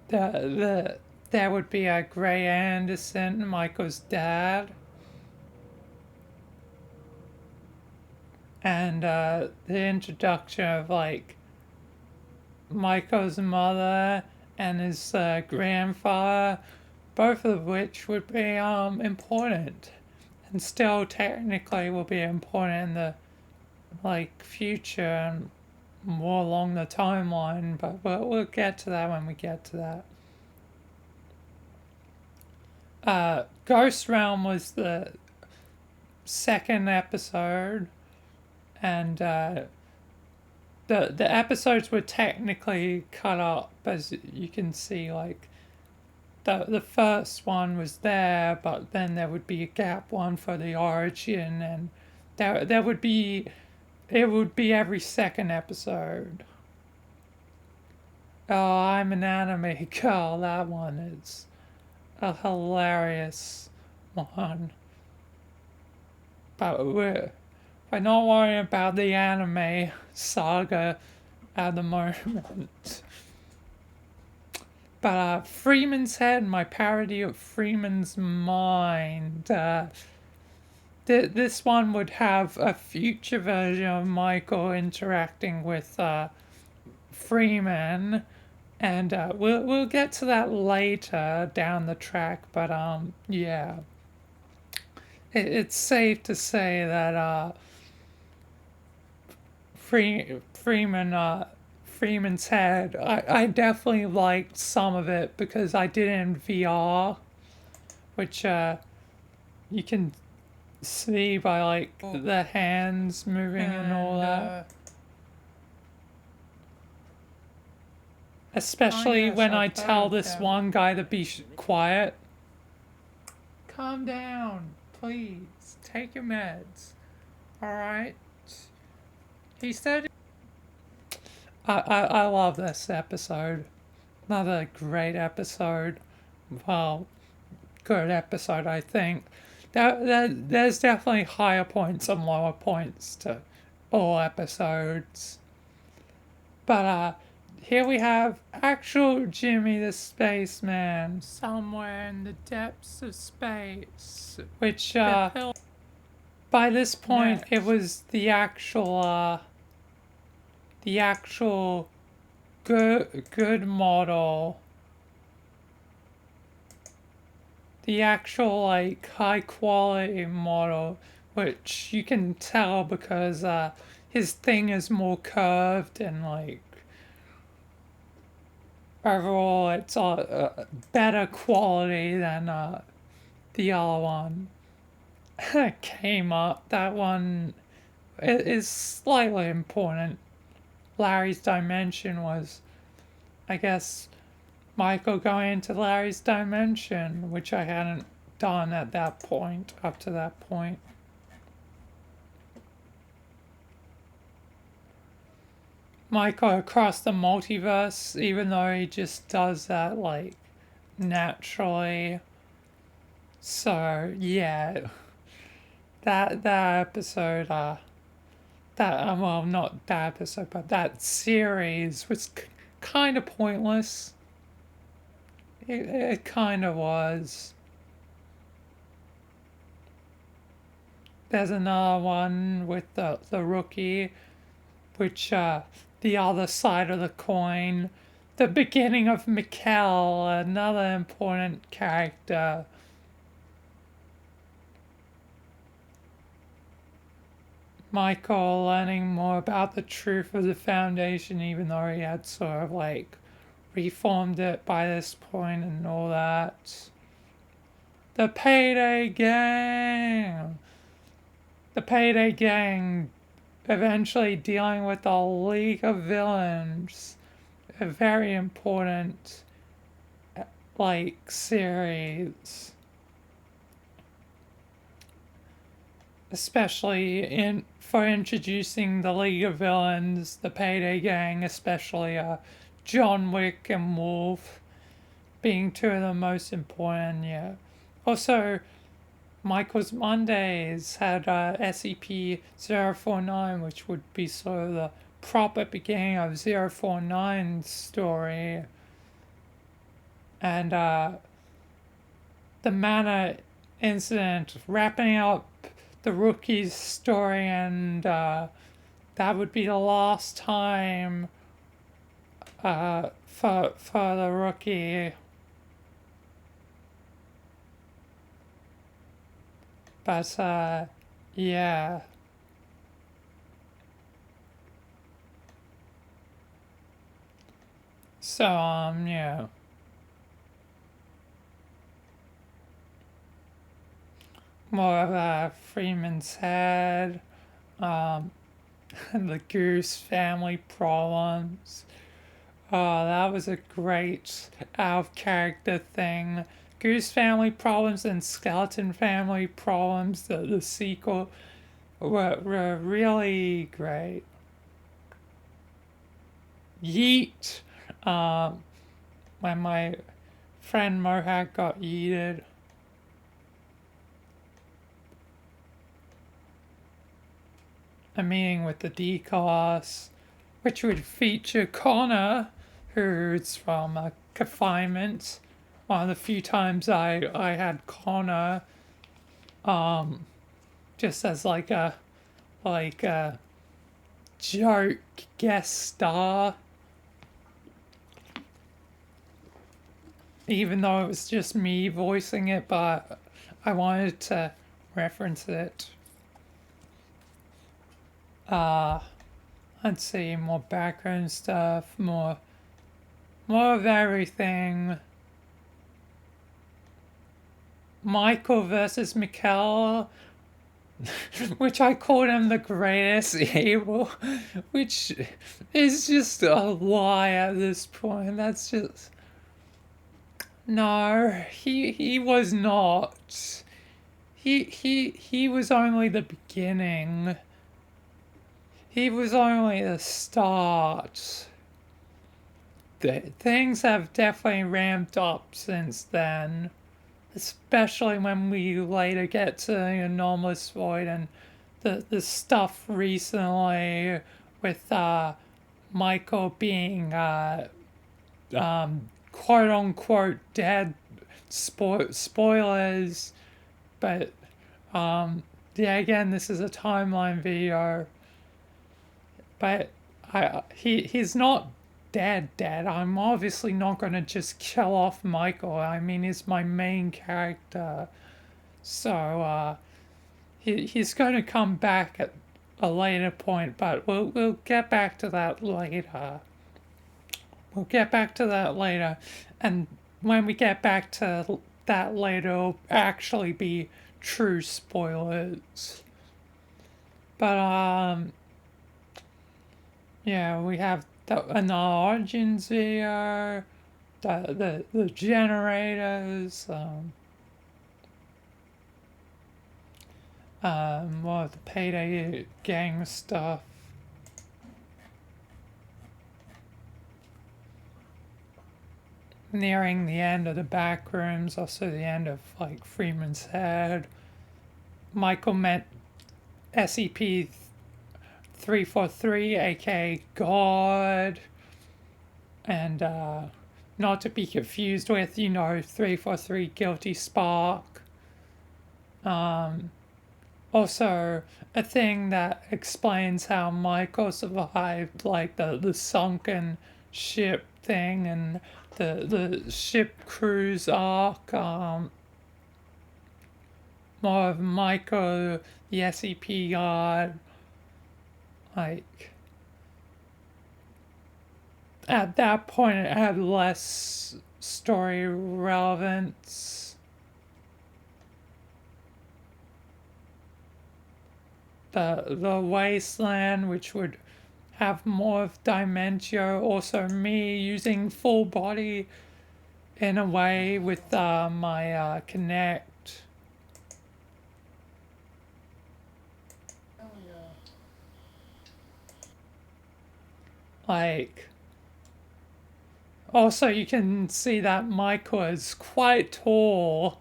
there would be a Gray Anderson, Michael's dad, and the introduction of like Michael's mother and his grandfather, both of which would be important. and still technically will be important in the like future and more along the timeline, but we'll get to that when we get to that. Ghost Realm was the second episode, and the episodes were technically cut up, as you can see. Like the first one was there, but then there would be a gap one for the origin, and there would be, it would be every second episode. Oh, I'm an anime girl. That one is a hilarious one. But we're not worrying about the anime saga at the moment. But Freeman's Head, my parody of Freeman's Mind. This one would have a future version of Michael interacting with Freeman, and we'll get to that later down the track. But yeah, it's safe to say that Freeman's Head, I definitely liked some of it because I did it in VR, which you can see by like the hands moving and all that. Especially yes, when I I've tell heard this them. one guy to be quiet. Calm down, please. Take your meds. Alright? He said I love this episode. Another great episode. Well, good episode, I think. There's definitely higher points and lower points to all episodes. But here we have actual Jimmy the Spaceman, somewhere in the depths of space. which The pill- by this point it Next. was the actual good model, the actual like high quality model, which you can tell because his thing is more curved and like overall it's better quality than the other one. Came up, that one is slightly important. Larry's dimension was, I guess, Michael going into Larry's dimension, which I hadn't done at that point, up to that point. Michael across the multiverse, even though he just does that like naturally. So yeah, that episode, well, not that episode, but that series was kind of pointless. It kind of was. There's another one with the rookie, which the other side of the coin, the beginning of Mikkel, another important character. Michael learning more about the truth of the Foundation, even though he had sort of like reformed it by this point and all that. The Payday Gang! The Payday Gang eventually dealing with the League of Villains. A very important, like, series. Especially for introducing the League of Villains, the Payday Gang, especially John Wick and Wolf being two of the most important, yeah. Also, Michael's Mondays had SCP-049, which would be sort of the proper beginning of 049's story. And the Manor incident, wrapping up the rookie's story, and that would be the last time for the rookie. But yeah. So yeah. More of Freeman's Head, um, the Goose family problems. That was a great out of character thing. Goose family problems and Skeleton family problems, the sequel, were really great. Yeet! Um, when my friend Mohawk got yeeted. A meeting with the D-Class, which would feature Connor, who's from confinement. One of the few times I had Connor, just as like a joke guest star, even though it was just me voicing it, but I wanted to reference it. Let's see, more background stuff, more of everything. Michael versus Mikkel, which I called him the greatest evil, which is just a lie at this point. That's just no. He was not. He was only the beginning. He was only the start. Things have definitely ramped up since then, especially when we later get to Anomalous Void and the stuff recently with Michael being quote unquote dead. Spoilers, but yeah, again, this is a timeline video. But he's not dead. I'm obviously not going to just kill off Michael. I mean, he's my main character. So he's going to come back at a later point, but we'll get back to that later. And when we get back to that later, it'll actually be true spoilers. But yeah, we have an Origins video, the generators, more of the Payday gang stuff. Nearing the end of the back rooms, also the end of like Freeman's Head. Michael met SCP 343, aka God, and not to be confused with 343 Guilty Spark. Also a thing that explains how Michael survived like the sunken ship thing and the ship cruise arc. More of Michael, the SCP God. Like, at that point, it had less story relevance. The Wasteland, which would have more of Dimentio, also me using full body in a way with my Connect. Like, also you can see that Michael is quite tall.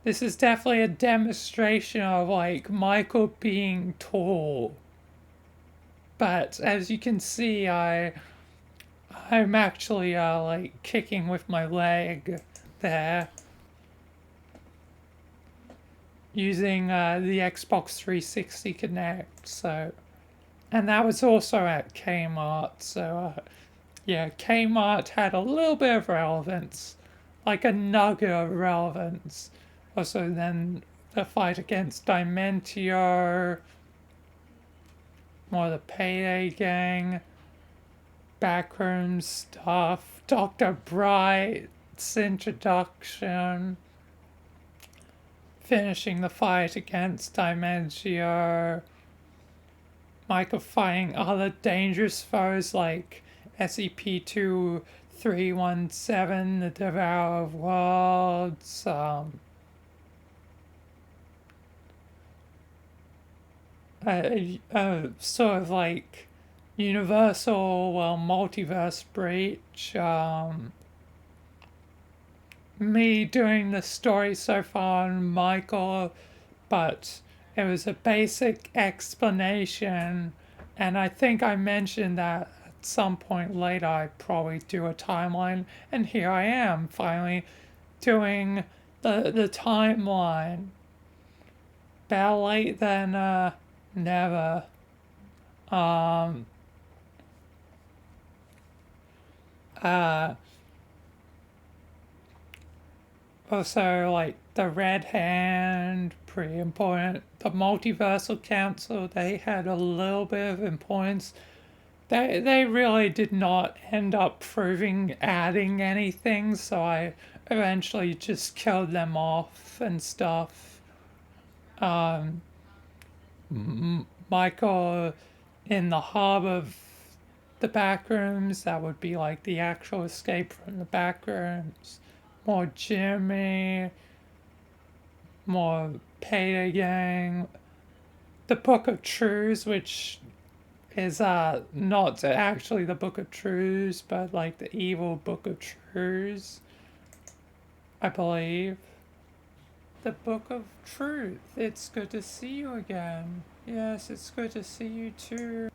This is definitely a demonstration of like Michael being tall. But as you can see, I'm actually like kicking with my leg there. Using the Xbox 360 Connect, so. And that was also at Kmart, so yeah, Kmart had a little bit of relevance, like a nugget of relevance. Also then the fight against Dimentio, more the Payday Gang, backroom stuff, Dr. Bright's introduction, finishing the fight against Dimentio, Michael fighting other dangerous foes like SCP-2317, the Devourer of Worlds, sort of like universal, well, multiverse breach. Me doing the story so far on Michael, but it was a basic explanation, and I think I mentioned that at some point later I'd probably do a timeline, and here I am finally doing the timeline. Better late than never. Also, like the Red Hand, pretty important. The Multiversal Council, they had a little bit of importance. They really did not end up proving adding anything, so I eventually just killed them off and stuff. Michael in the hub of the backrooms, that would be like the actual escape from the backrooms. More Jimmy, more Payday Gang, the Book of Truths, which is not actually the Book of Truths, but like the evil Book of Truths, I believe. The Book of Truth. It's good to see you again. Yes, it's good to see you too.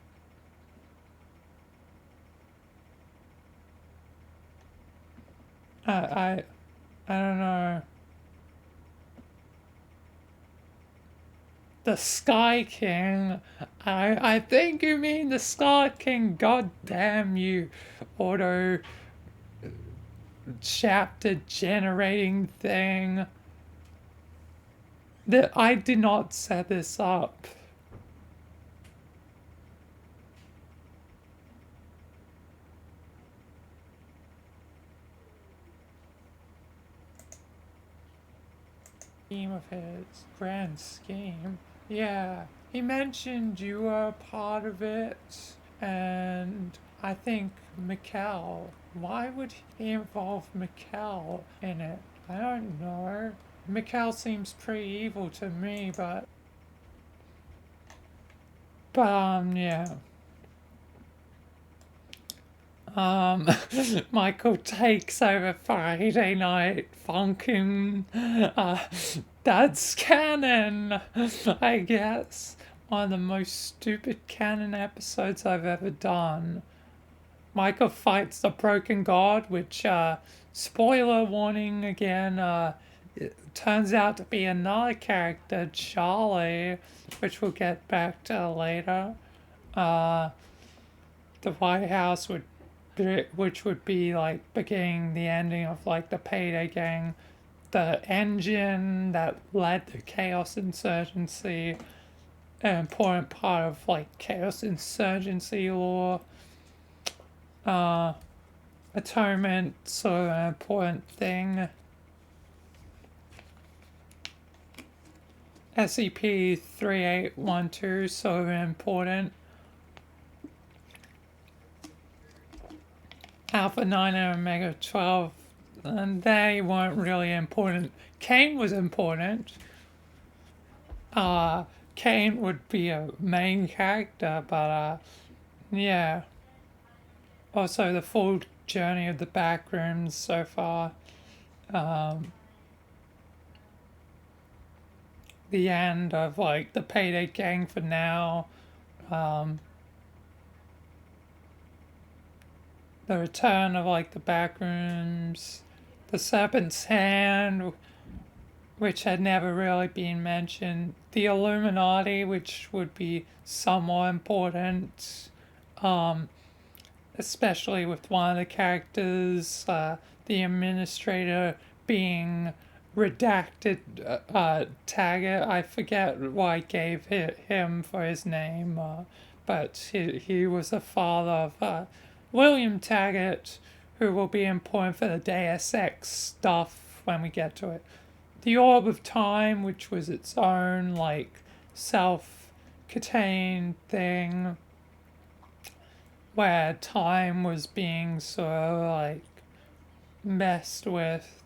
I don't know. The Sky King. I think you mean the Sky King. God damn you, auto chapter generating thing. That I did not set this up. Scheme of his grand scheme. Yeah, he mentioned you were part of it, and I think Mikkel. Why would he involve Mikkel in it? I don't know. Mikkel seems pretty evil to me, but yeah. Michael takes over Friday Night Funkin'. That's canon, I guess. One of the most stupid canon episodes I've ever done. Michael fights the Broken God, which, spoiler warning again, it turns out to be another character, Charlie, which we'll get back to later. The White House which would be like beginning the ending of like the Payday Gang, the engine that led to Chaos Insurgency, an important part of like Chaos Insurgency lore. Atonement, sort of an important thing. SCP-3812, sort of important. Alpha 9 and Omega 12, and they weren't really important. Kane was important. Kane would be a main character, but yeah. Also, the full journey of the backrooms so far. The end of like the Payday Gang for now. The return of like the backrooms, the Serpent's Hand, which had never really been mentioned, the Illuminati, which would be somewhat important, especially with one of the characters, the administrator being redacted Taggart. I forget what I gave him for his name, but he was the father of William Taggart, who will be important for the Deus Ex stuff when we get to it. The Orb of Time, which was its own like self-contained thing, where time was being sort of like messed with,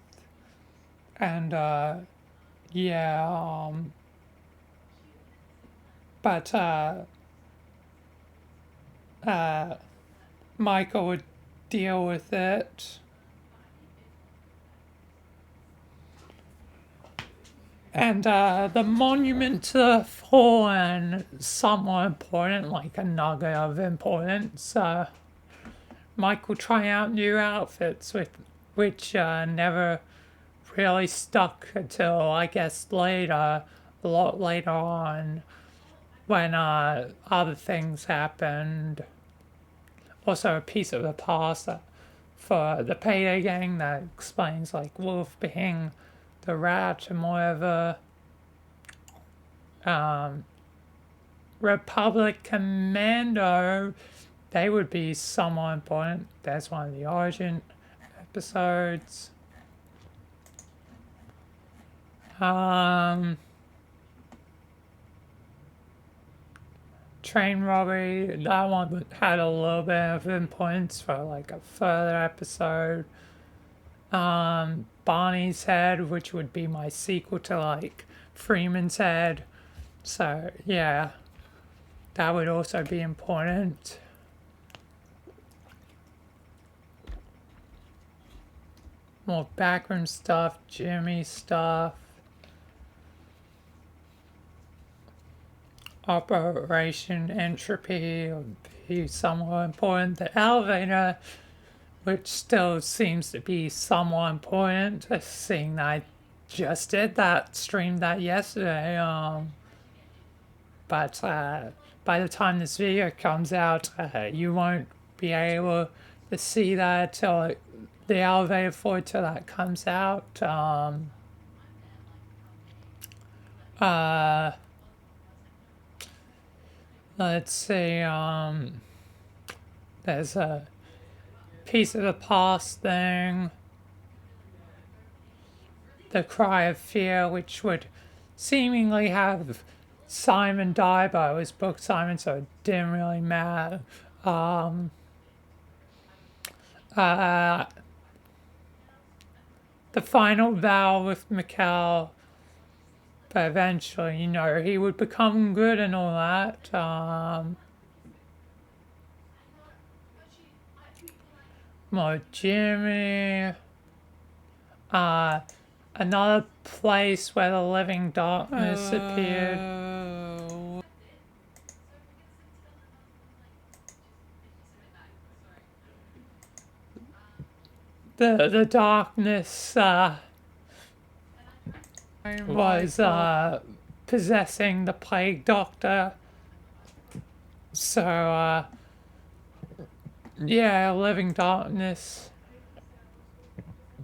and yeah, but Michael would deal with it. And the Monument to the Fallen, somewhat important, like a nugget of importance. Michael trying out new outfits, which never really stuck until, I guess, later, a lot later on, when other things happened. Also, a piece of the past for the Payday Gang that explains, like, Wolf being the rat and whatever. Republic Commando, they would be somewhat important. That's one of the origin episodes. Train robbery, that one had a little bit of importance for like a further episode. Barney's Head, which would be my sequel to like Freeman's Head. So yeah, that would also be important. More backroom stuff, Jimmy stuff. Operation Entropy would be somewhat important. The elevator, which still seems to be somewhat important, seeing that I just did that, streamed that yesterday. But by the time this video comes out, you won't be able to see that till the elevator for till that comes out. Let's see, there's a piece of the past thing. The Cry of Fear, which would seemingly have Simon die, but it was book Simon, so it didn't really matter. The final vow with Mikkel, but eventually, you know, he would become good and all that. More Jimmy. Another place where the living darkness appeared. The darkness was possessing the plague doctor. So yeah, living darkness.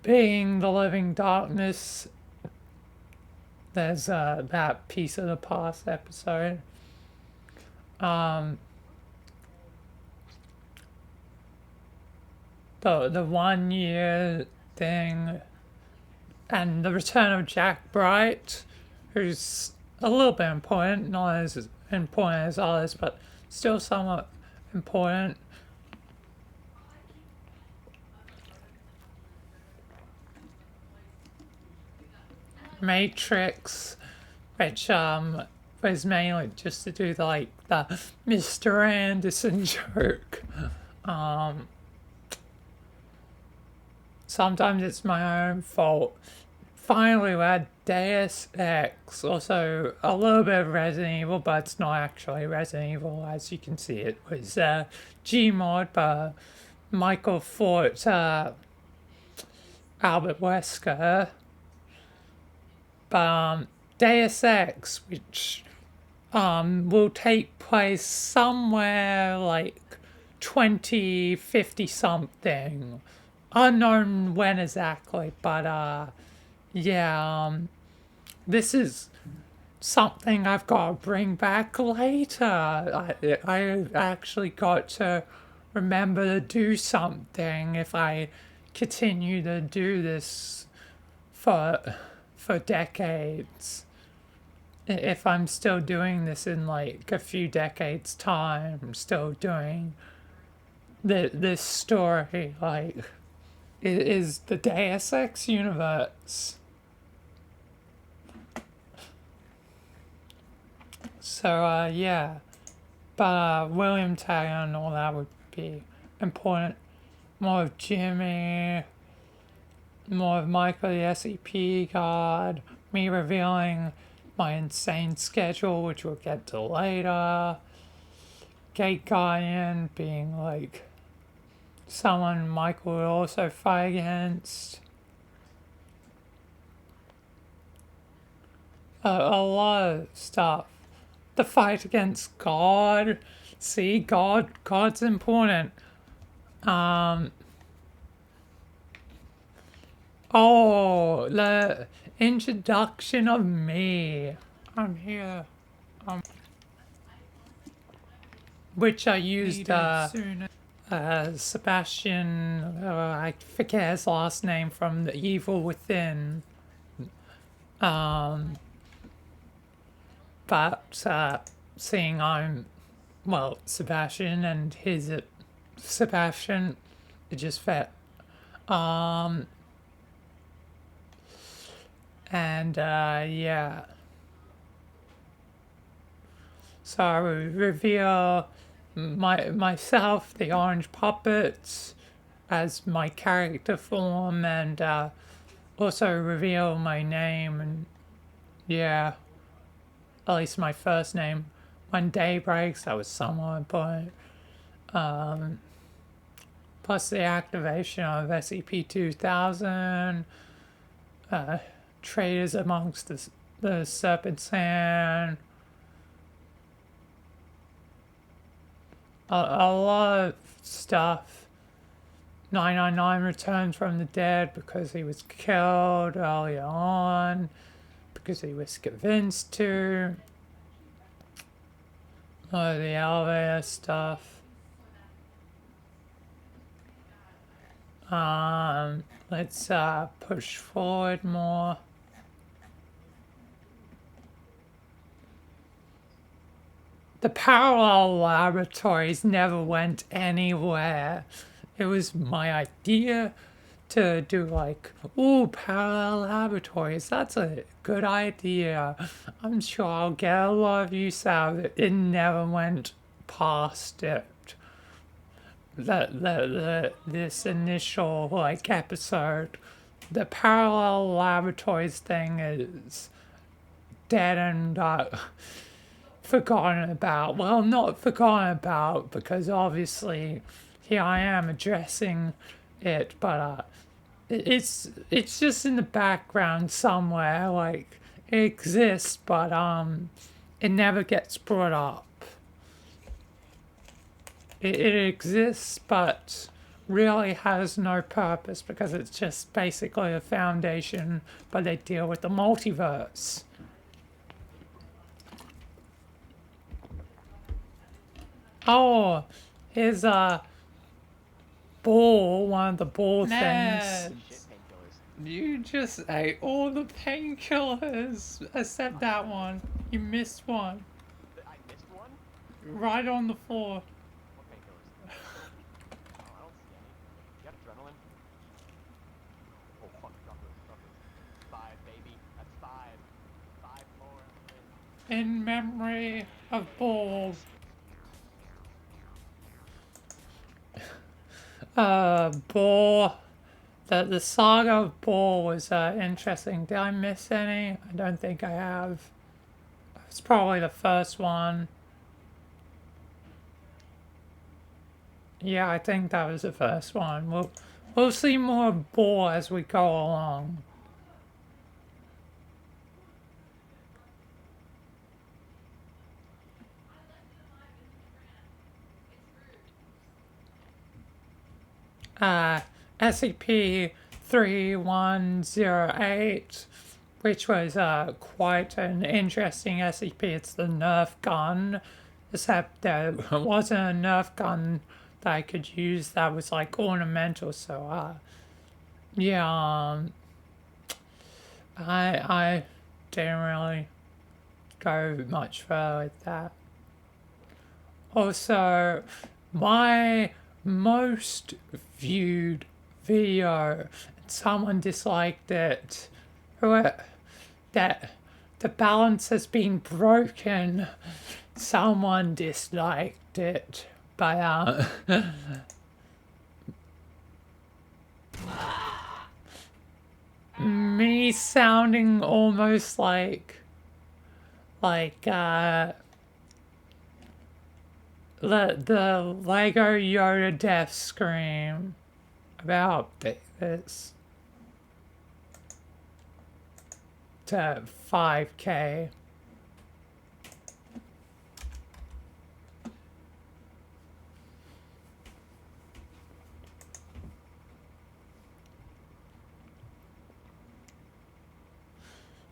Being the living darkness, there's that piece of the past episode. The 1 year thing, and the return of Jack Bright, who's a little bit important, not as important as others, but still somewhat important. Matrix, which was mainly just to do like the Mr. Anderson joke. Sometimes it's my own fault. Finally, we had Deus Ex, also a little bit of Resident Evil, but it's not actually Resident Evil, as you can see. It was Gmod by Michael Fort, Albert Wesker. Deus Ex, which will take place somewhere like 2050 something. Unknown when exactly, but yeah, this is something I've got to bring back later. I actually got to remember to do something if I continue to do this for decades. If I'm still doing this in like a few decades time, I'm still doing this story, like it is the Deus Ex universe. So yeah, but William Taylor and all that would be important. More of Jimmy, more of Michael the SCP guard, me revealing my insane schedule, which we'll get to later. Gate Guardian being like someone Michael would also fight against. A lot of stuff. The fight against God. See, God's important. Oh, the introduction of me. I'm here. Which I used Sebastian, I forget his last name, from The Evil Within. But seeing I'm, well, Sebastian and his Sebastian, it just fit. And yeah. So I would reveal myself, the orange puppets, as my character form, and also reveal my name, and yeah, at least my first name. When day breaks, that was somewhat important. Plus the activation of SCP-2000, traders amongst the Serpent Sand. A lot of stuff. 999 returns from the dead because he was killed early on, because he was convinced to. All of the elevator stuff. Let's push forward more. The parallel laboratories never went anywhere. It was my idea to do like, ooh, parallel laboratories. That's a good idea. I'm sure I'll get a lot of use out of it. It never went past it. This initial like episode, the parallel laboratories thing is dead and forgotten about. Well, not forgotten about, because obviously here I am addressing it, but it's just in the background somewhere. Like it exists, but it never gets brought up. It exists, but really has no purpose because it's just basically a foundation, but they deal with the multiverse. Oh, here's a ball, one of the ball things. You just ate all the painkillers, except that one. You missed one. I missed one? Right on the floor. What painkillers? Oh, I don't see any. You have adrenaline? Oh, fuck, drop those. 5, baby. That's 5. 5 more. In memory of Ball. Ball. The saga of Ball was interesting. Did I miss any? I don't think I have. It's probably the first one. Yeah, I think that was the first one. We'll see more of Ball as we go along. SCP 3108, which was quite an interesting SCP. It's the Nerf gun, except there wasn't a Nerf gun that I could use that was like ornamental. So yeah, I didn't really go much further with that. Also, my most viewed video, someone disliked it. That the balance has been broken. Someone disliked it, but me sounding almost like the Lego Yoda death scream about this to 5K.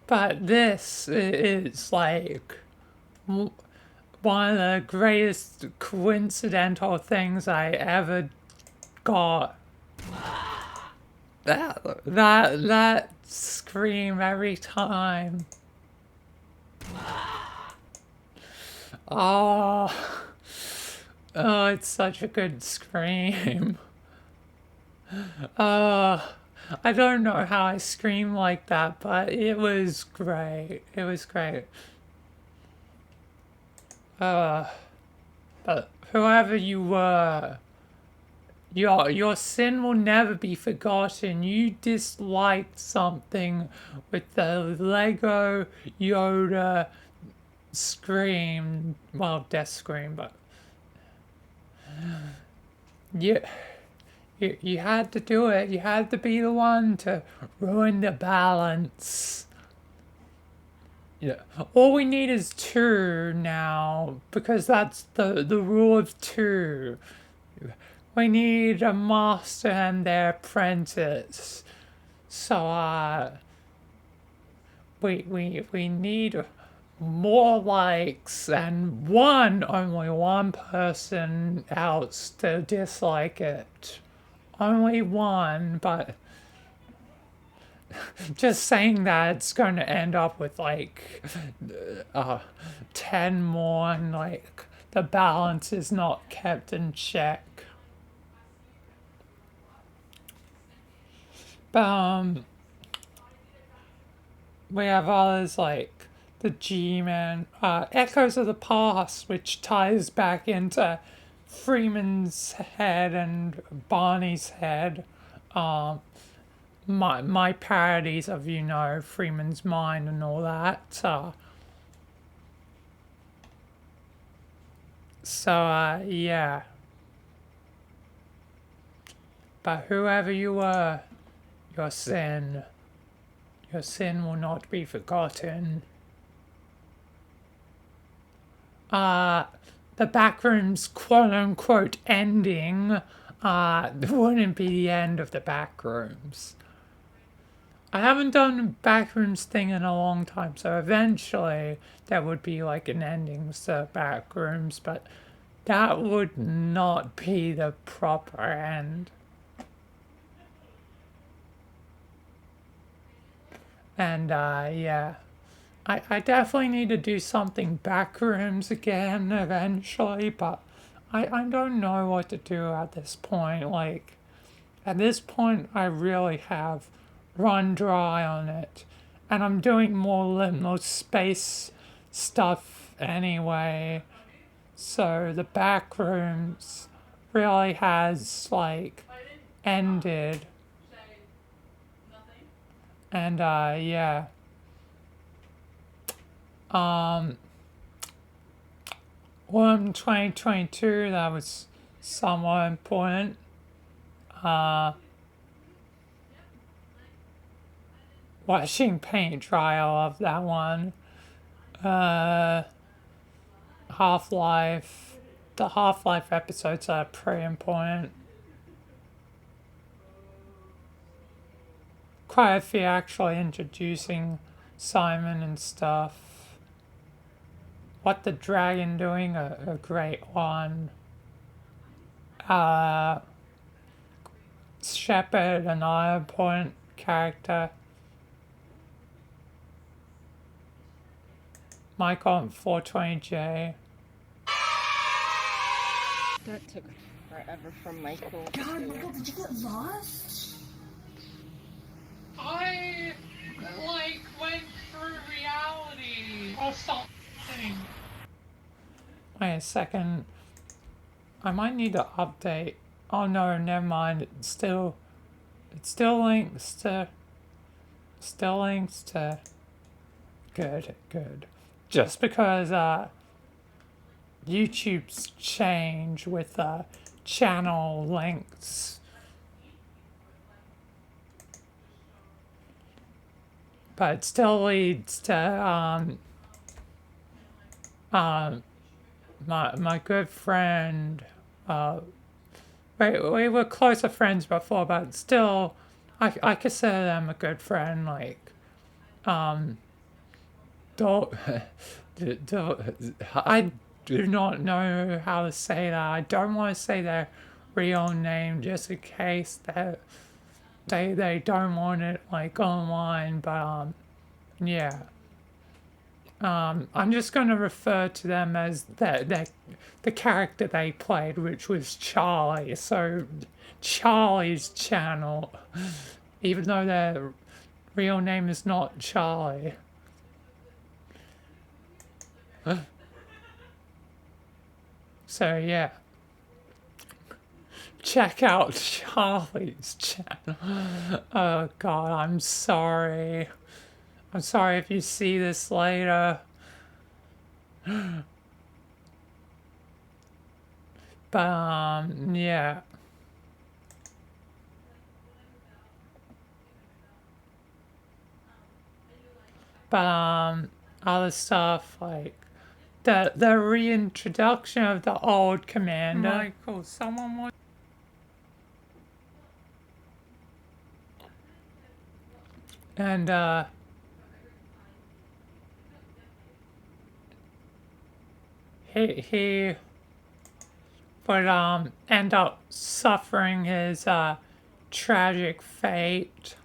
But this is like one of the greatest coincidental things I ever got. That scream every time. Oh, it's such a good scream. I don't know how I scream like that, but it was great. It was great. But whoever you were, your sin will never be forgotten. You disliked something with the Lego Yoda scream. Well, death scream, but you had to do it. You had to be the one to ruin the balance. Yeah. All we need is 2 now, because that's the rule of 2. We need a master and their apprentice. So we need more likes and only one person else to dislike it. Only one, but just saying that it's going to end up with like 10 more, and like the balance is not kept in check. But we have others like the G-Man, Echoes of the Past, which ties back into Freeman's head and Barney's head. My parodies of, Freeman's mind and all that. Yeah. But whoever you were, your sin will not be forgotten. The Backrooms quote-unquote ending wouldn't be the end of the Backrooms. I haven't done a Backrooms thing in a long time, so eventually there would be like an ending to Backrooms, but that would not be the proper end. And yeah. I definitely need to do something Backrooms again eventually, but I don't know what to do at this point. Like, at this point, I really have run dry on it. And I'm doing more liminal space stuff anyway. So the Backrooms really has, like, ended. And, yeah. Worm 2022, that was somewhat important. Watching paint dry, I love that one. Half-Life. The Half-Life episodes are pretty important. quite a few actually introducing Simon and stuff. What the Dragon doing? A great one. Shepard, another important character. Michael on 420J. That took forever from Michael. God, Michael, did you get lost? I, like, went through reality or something. Wait a second. I might need to update. Oh no, never mind. It still links to. Good. Just because YouTube's change with channel links. But it still leads to my good friend, we were closer friends before, but still, I consider them a good friend. Like, don't, I do not know how to say that. I don't want to say their real name just in case that they don't want it like online. But yeah. I'm just going to refer to them as the character they played, which was Charlie. So, Charlie's channel, even though their real name is not Charlie. So, yeah. Check out Charlie's channel. Oh, God, I'm sorry. I'm sorry if you see this later. But, yeah. But, other stuff like the reintroduction of the old commander. Michael, someone was. And, he would end up suffering his tragic fate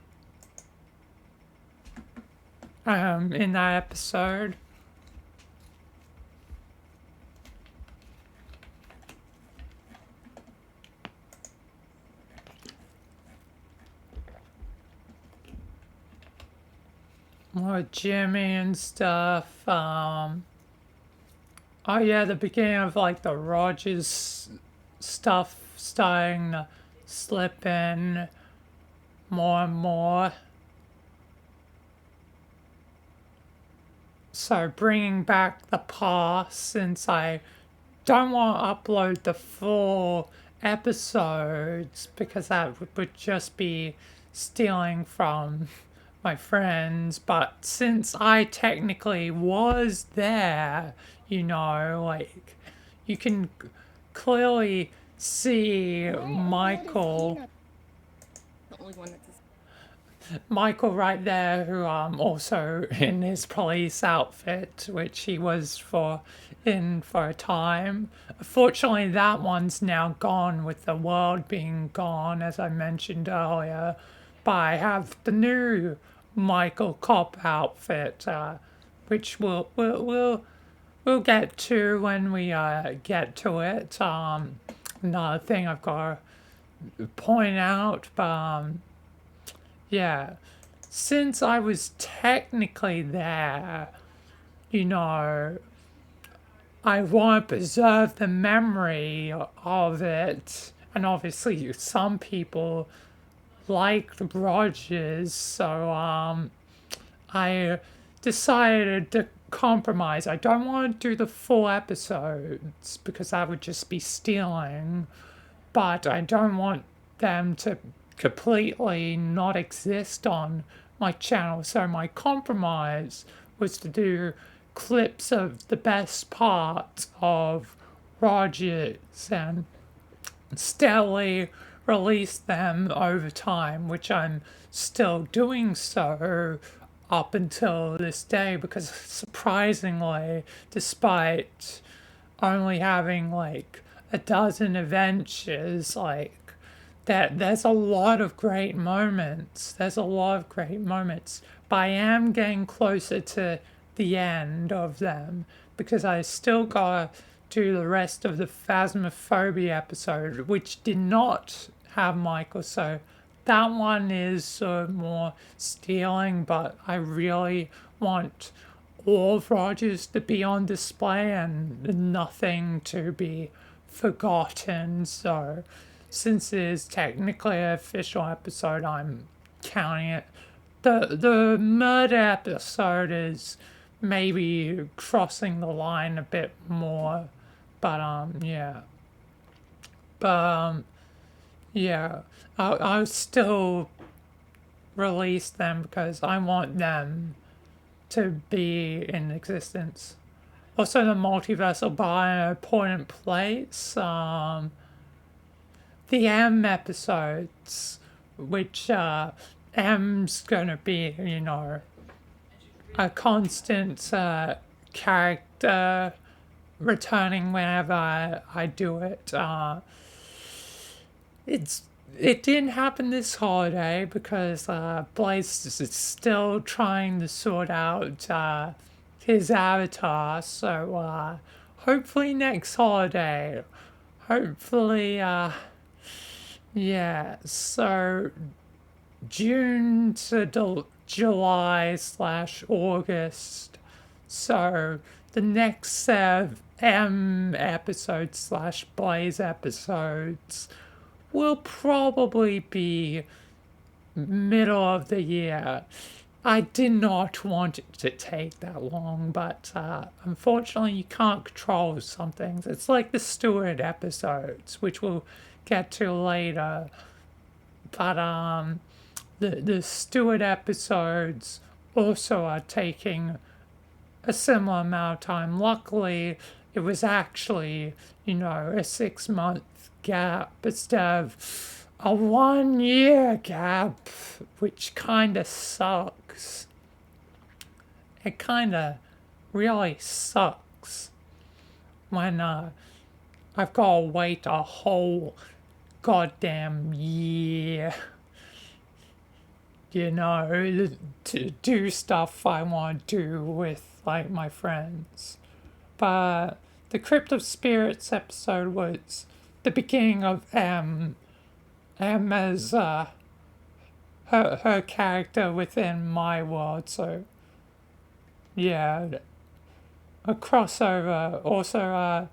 in that episode. More Jimmy and stuff. Oh yeah, the beginning of like the Rogers stuff starting to slip in more and more. So bringing back the past, since I don't want to upload the full episodes because that would just be stealing from my friends, but since I technically was there, you know, like, you can clearly see Michael. The only one that's Michael right there, who also in his police outfit, which he was for a time. Fortunately, that one's now gone with the world being gone, as I mentioned earlier. But I have the new Michael cop outfit, which we'll get to when we get to it. Another thing I've got to point out, but yeah, since I was technically there, you know, I want to preserve the memory of it, and obviously some people liked Rogers, so I decided to compromise. I don't want to do the full episodes because that would just be stealing, but I don't want them to completely not exist on my channel. So my compromise was to do clips of the best parts of Rogers and steadily release them over time, which I'm still doing so up until this day because surprisingly, despite only having like a dozen adventures, like that there's a lot of great moments. There's a lot of great moments. But I am getting closer to the end of them because I still gotta do the rest of the Phasmophobia episode, which did not have Michael, so that one is sort of more stealing, but I really want all of Rogers to be on display and nothing to be forgotten. So, since it is technically an official episode, I'm counting it. The murder episode is maybe crossing the line a bit more, but yeah. But yeah, I'll still release them because I want them to be in existence. Also, the multiverse will buy an important place. The M episodes, which M's gonna be, you know, a constant character returning whenever I do it. It didn't happen this holiday because Blaze is still trying to sort out his avatar. So hopefully next holiday. Hopefully, yeah. So June to July/August. So the next set of M episodes/Blaze episodes will probably be middle of the year. I did not want it to take that long, but unfortunately you can't control some things. It's like the Stewart episodes, which we'll get to later. But the Stewart episodes also are taking a similar amount of time. Luckily, it was actually, you know, a 6-month gap instead of a 1-year gap, which kind of sucks. It kind of really sucks when I've got to wait a whole goddamn year, you know, to do stuff I want to do with like my friends. But the Crypt of Spirits episode was the beginning of M as her character within my world. So yeah, a crossover. Also,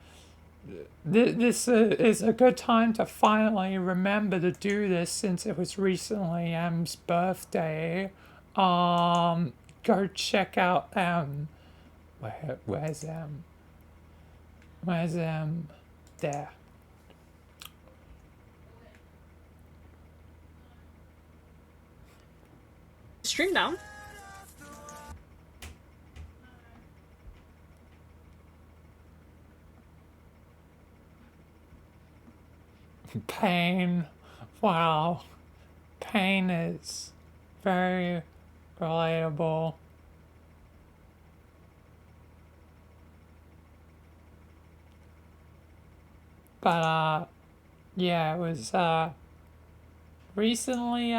this is a good time to finally remember to do this since it was recently M's birthday. Go check out M. Where's M? Where's M? There. Stream down. Pain. Wow. Pain is very relatable. But yeah, it was recently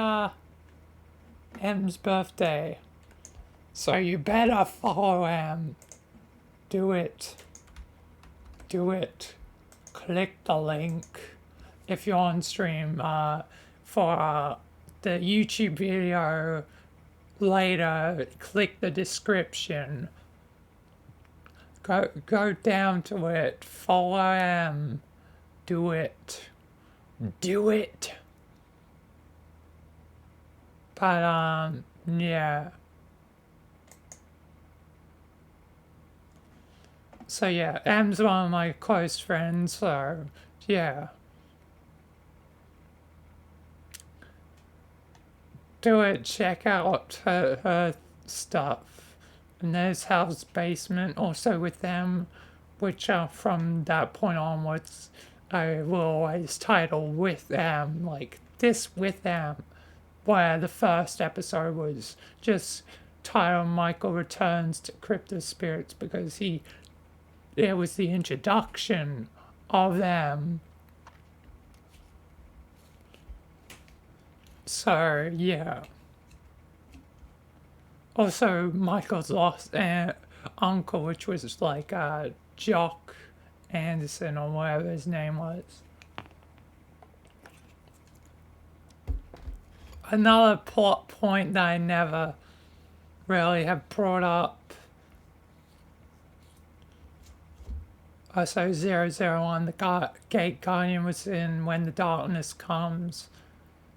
M's birthday. So you better follow M. Do it. Do it. Click the link if you're on stream for the YouTube video later. Click the description. Go down to it. Follow M. Do it. Do it. But yeah. So yeah, M's one of my close friends, so yeah. Do it, check out her stuff. And there's Hell's Basement also with them, which from that point onwards I will always title with them, like this with them, where the first episode was just titled Michael Returns to Crypto Spirits because it was the introduction of them. So yeah. Also, Michael's lost uncle, which was like Jock Anderson or whatever his name was. Another plot point that I never really have brought up. Also, 001, the Gate Guardian was in When the Darkness Comes.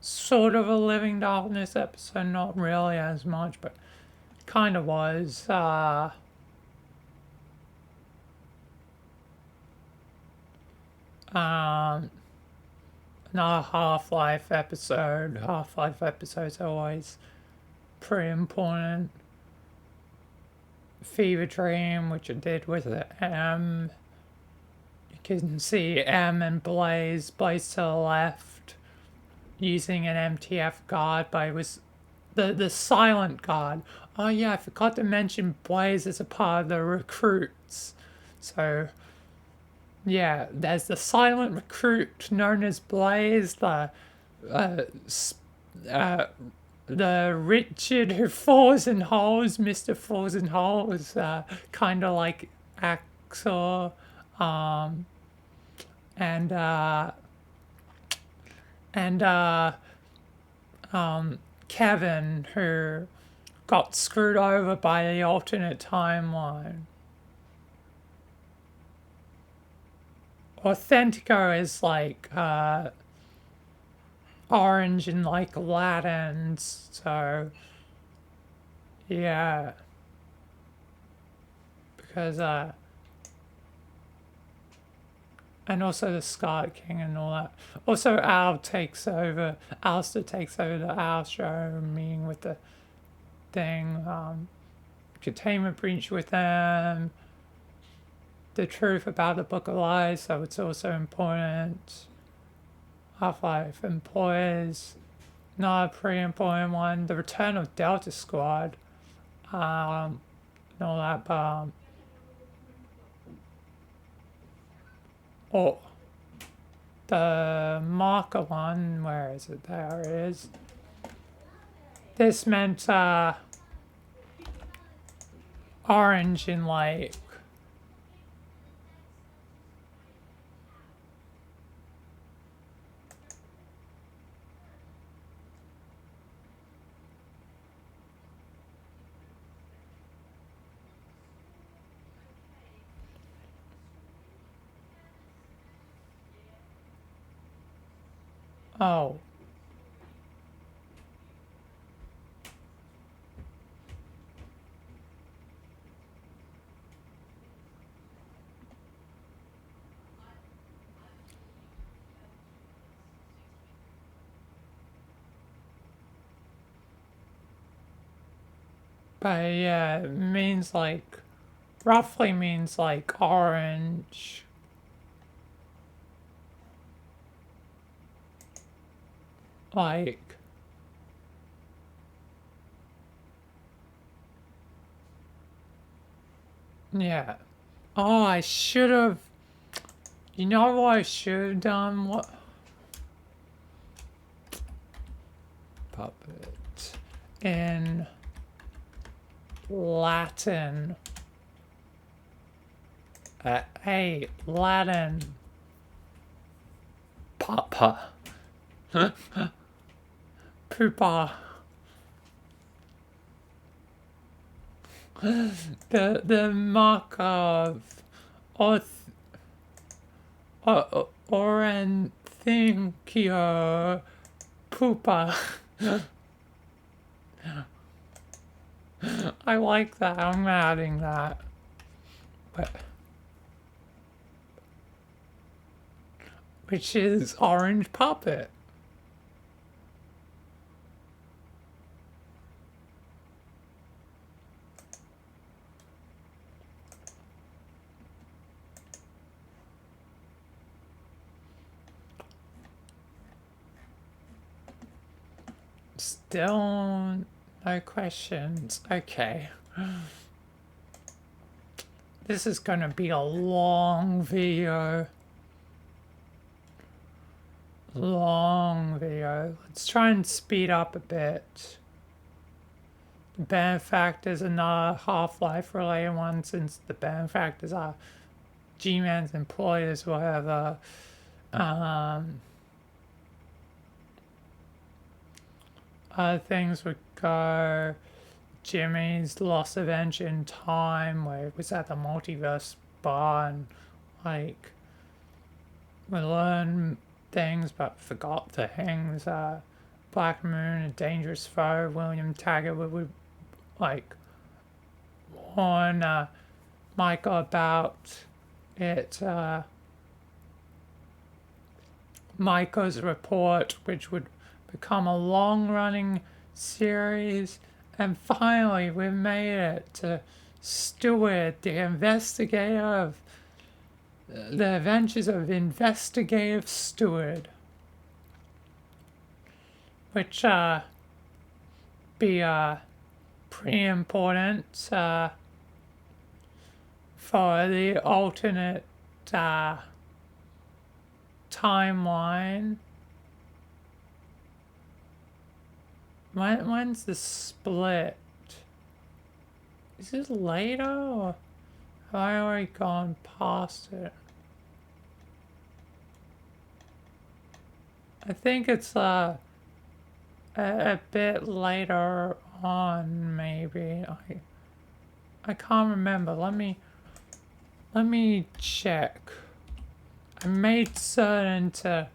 Sort of a Living Darkness episode, not really as much, but kind of was. Another Half-Life episode. Half-Life episodes are always pretty important. Fever Dream, which I did with M. You can see M and Blaze to the left, using an MTF guard, but it was the silent guard. Oh yeah, I forgot to mention Blaze as a part of the recruits. So yeah, there's the silent recruit known as Blaze, the Richard who falls in holes, Mr. Falls in Holes, kind of like Axel, and Kevin, who got screwed over by the alternate timeline. Authentico is like orange in like Latin, so yeah. Because and also the Scarlet King and all that. Also, Alistair takes over the Astro meeting with the thing. Containment breach with them. The truth about the Book of Lies, so it's also important. Half-Life employees, not a pretty important one. The return of Delta Squad, and all that, but oh, the marker one, where is it? There it is. This meant orange in like oh. But yeah, it means like, roughly means like orange. Like, yeah. Oh, I should have, you know what I should have done? What? Puppet. In Latin. Hey, Latin. Papa. Poopa. The mark of Oranthingio Poopa. I like that. I'm adding that. But which is Orange Puppet. Still no questions. Okay. This is gonna be a long video. Long video. Let's try and speed up a bit. The benefactors another Half-Life related one, since the benefactors are G-Man's employers, whatever. Other things would go Jimmy's loss of engine time, where it was at the multiverse bar, and like we learned things but forgot things. Black Moon, a dangerous foe. William Taggart would like warn Michael about it. Michael's report, which would become a long-running series, and finally we made it to Stewart, the investigator of the Adventures of Investigative Stewart, which be pretty important for the alternate timeline. When's the split? Is it later, or have I already gone past it? I think it's a bit later on, maybe. I can't remember. Let me check. I made certain to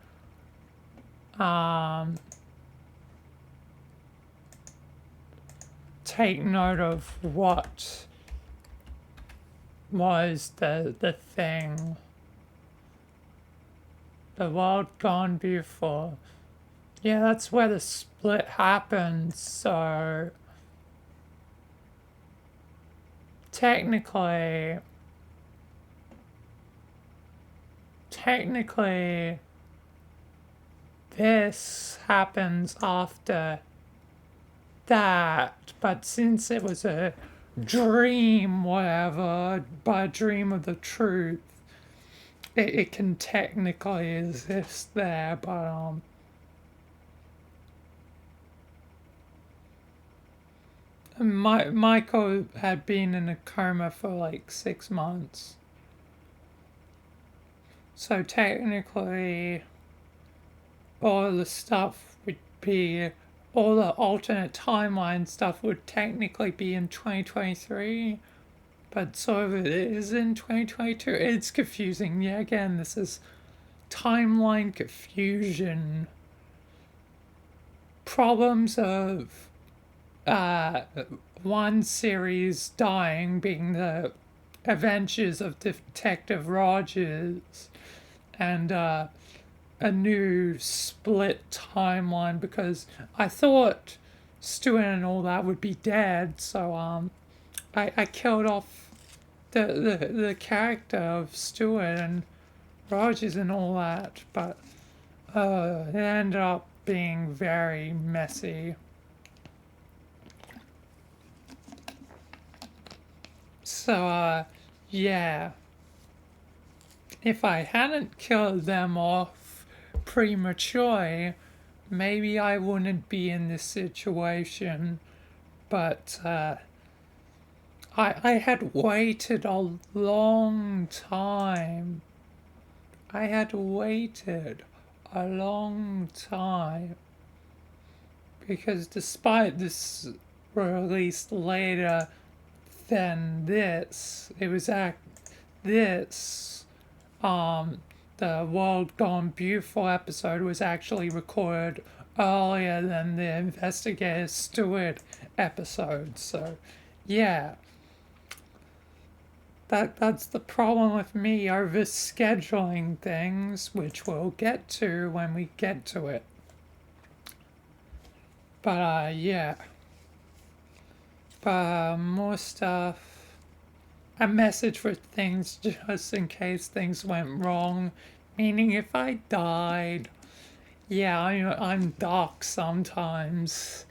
take note of what was the thing. The World Gone Beautiful. Yeah, that's where the split happens, so technically this happens after that, but since it was a dream, whatever, but a dream of the truth, it can technically exist there, but Michael had been in a coma for like 6 months. So technically, all the stuff would be, all the alternate timeline stuff would technically be in 2023, but sort of it is in 2022. It's confusing. Yeah, again, this is timeline confusion. Problems of one series dying, being the Adventures of Detective Rogers, and a new split timeline, because I thought Stuart and all that would be dead, so I killed off the character of Stuart and Rogers and all that, but it ended up being very messy. So yeah, if I hadn't killed them off prematurely, maybe I wouldn't be in this situation, but I had waited a long time. I had waited a long time, because despite this released later than this, it was the World Gone Beautiful episode was actually recorded earlier than the Investigator Stewart episode, so yeah. That's the problem with me over scheduling things, which we'll get to when we get to it. But yeah. More stuff. A message for things just in case things went wrong. Meaning if I died, Yeah, I'm dark sometimes.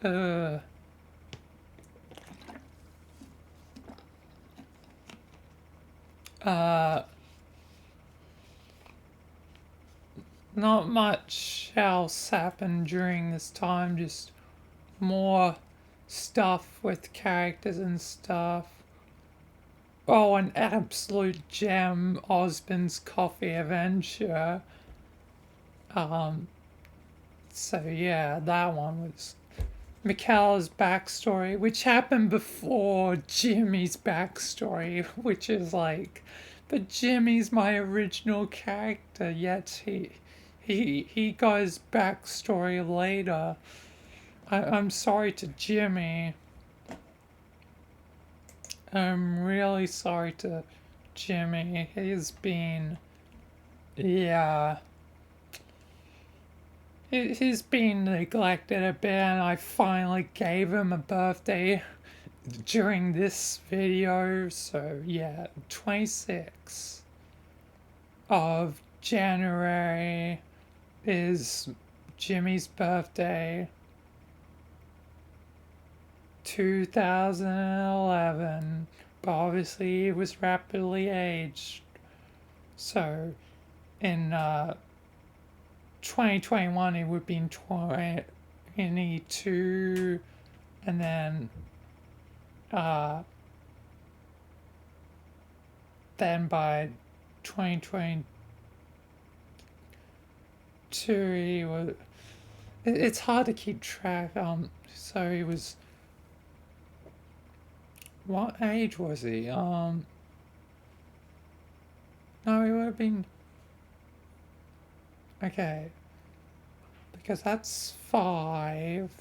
Uh, uh, not much else happened during this time, just more stuff with characters and stuff. Oh, an absolute gem, Osmond's Coffee Adventure. Um, so yeah, that one was Mikhail's backstory, which happened before Jimmy's backstory, which is like, but Jimmy's my original character, yet he got his backstory later. I'm sorry to Jimmy. I'm really sorry to Jimmy. He's been, yeah, he's been neglected a bit, and I finally gave him a birthday during this video. So yeah, 26th of January is Jimmy's birthday. 2011, but obviously he was rapidly aged. So in 2021 he would be 22, and then by 2022 he was. It's hard to keep track. So he was. What age was he? No, he would have been. Okay. Because that's 5.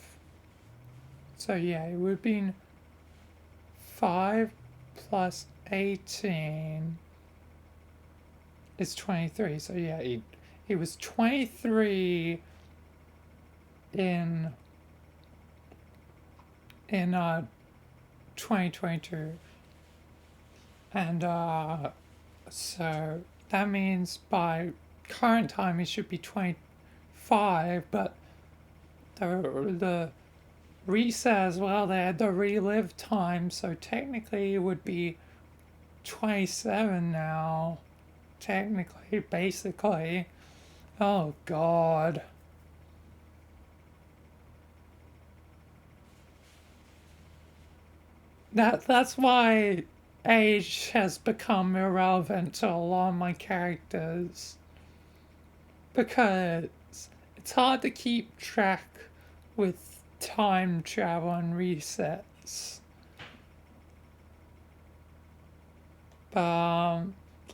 So yeah, it would have been 5 plus 18 is 23. So yeah, he was 23 in 2022, and so that means by current time he should be 25, but the reset as well, they had the relive time, so technically it would be 27 now, technically, basically. Oh god. That's why age has become irrelevant to a lot of my characters, because it's hard to keep track with time travel and resets. But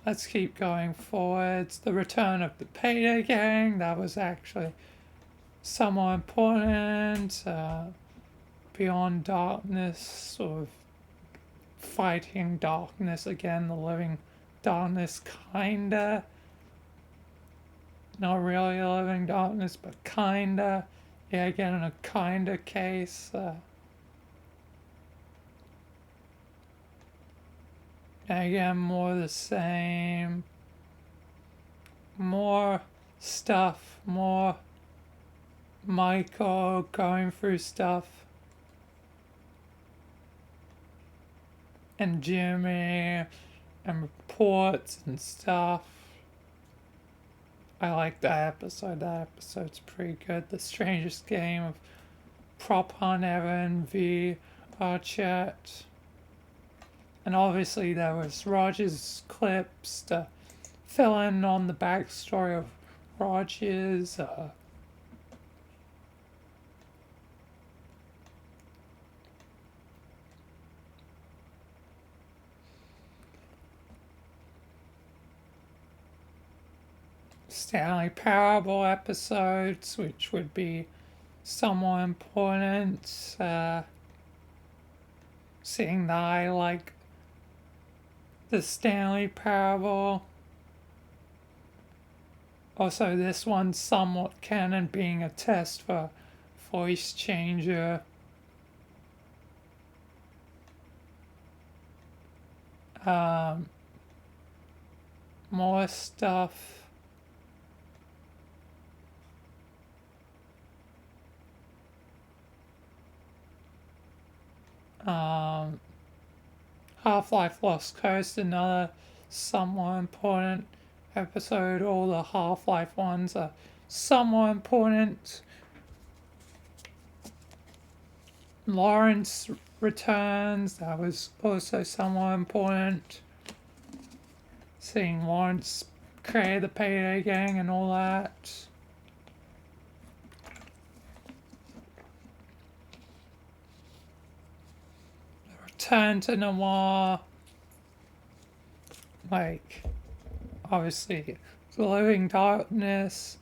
let's keep going forwards. The return of the Payday Gang, that was actually somewhat important. Beyond Darkness, sort of fighting darkness again, the living darkness, kinda. Not really a living darkness, but kinda. Yeah, again, in a kinda case. And again, more the same. More stuff, more Michael going through stuff. And Jimmy, and reports and stuff. I like that episode. That episode's pretty good. The Strangest Game of Prop Hunt Evan v. Archett. And obviously there was Rogers clips to fill in on the backstory of Rogers. Stanley Parable episodes, which would be somewhat important. Seeing that I like the Stanley Parable. Also, this one's somewhat canon, being a test for voice changer. More stuff. Half-Life Lost Coast, another somewhat important episode. All the Half-Life ones are somewhat important. Lawrence returns, that was also somewhat important. Seeing Lawrence create the Payday Gang and all that. The return to Noir. Like, obviously, The Living Darkness.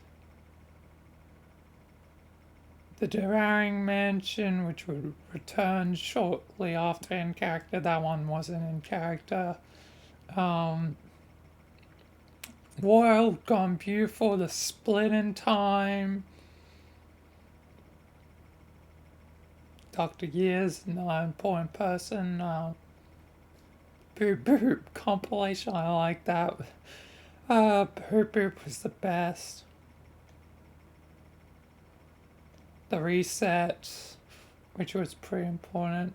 The Devouring Mansion, which would return shortly after in character. That one wasn't in character. World Gone Beautiful, The Split in Time. Dr. Years, another important person. Boop Boop compilation, I like that. Boop Boop was the best. The Reset, which was pretty important.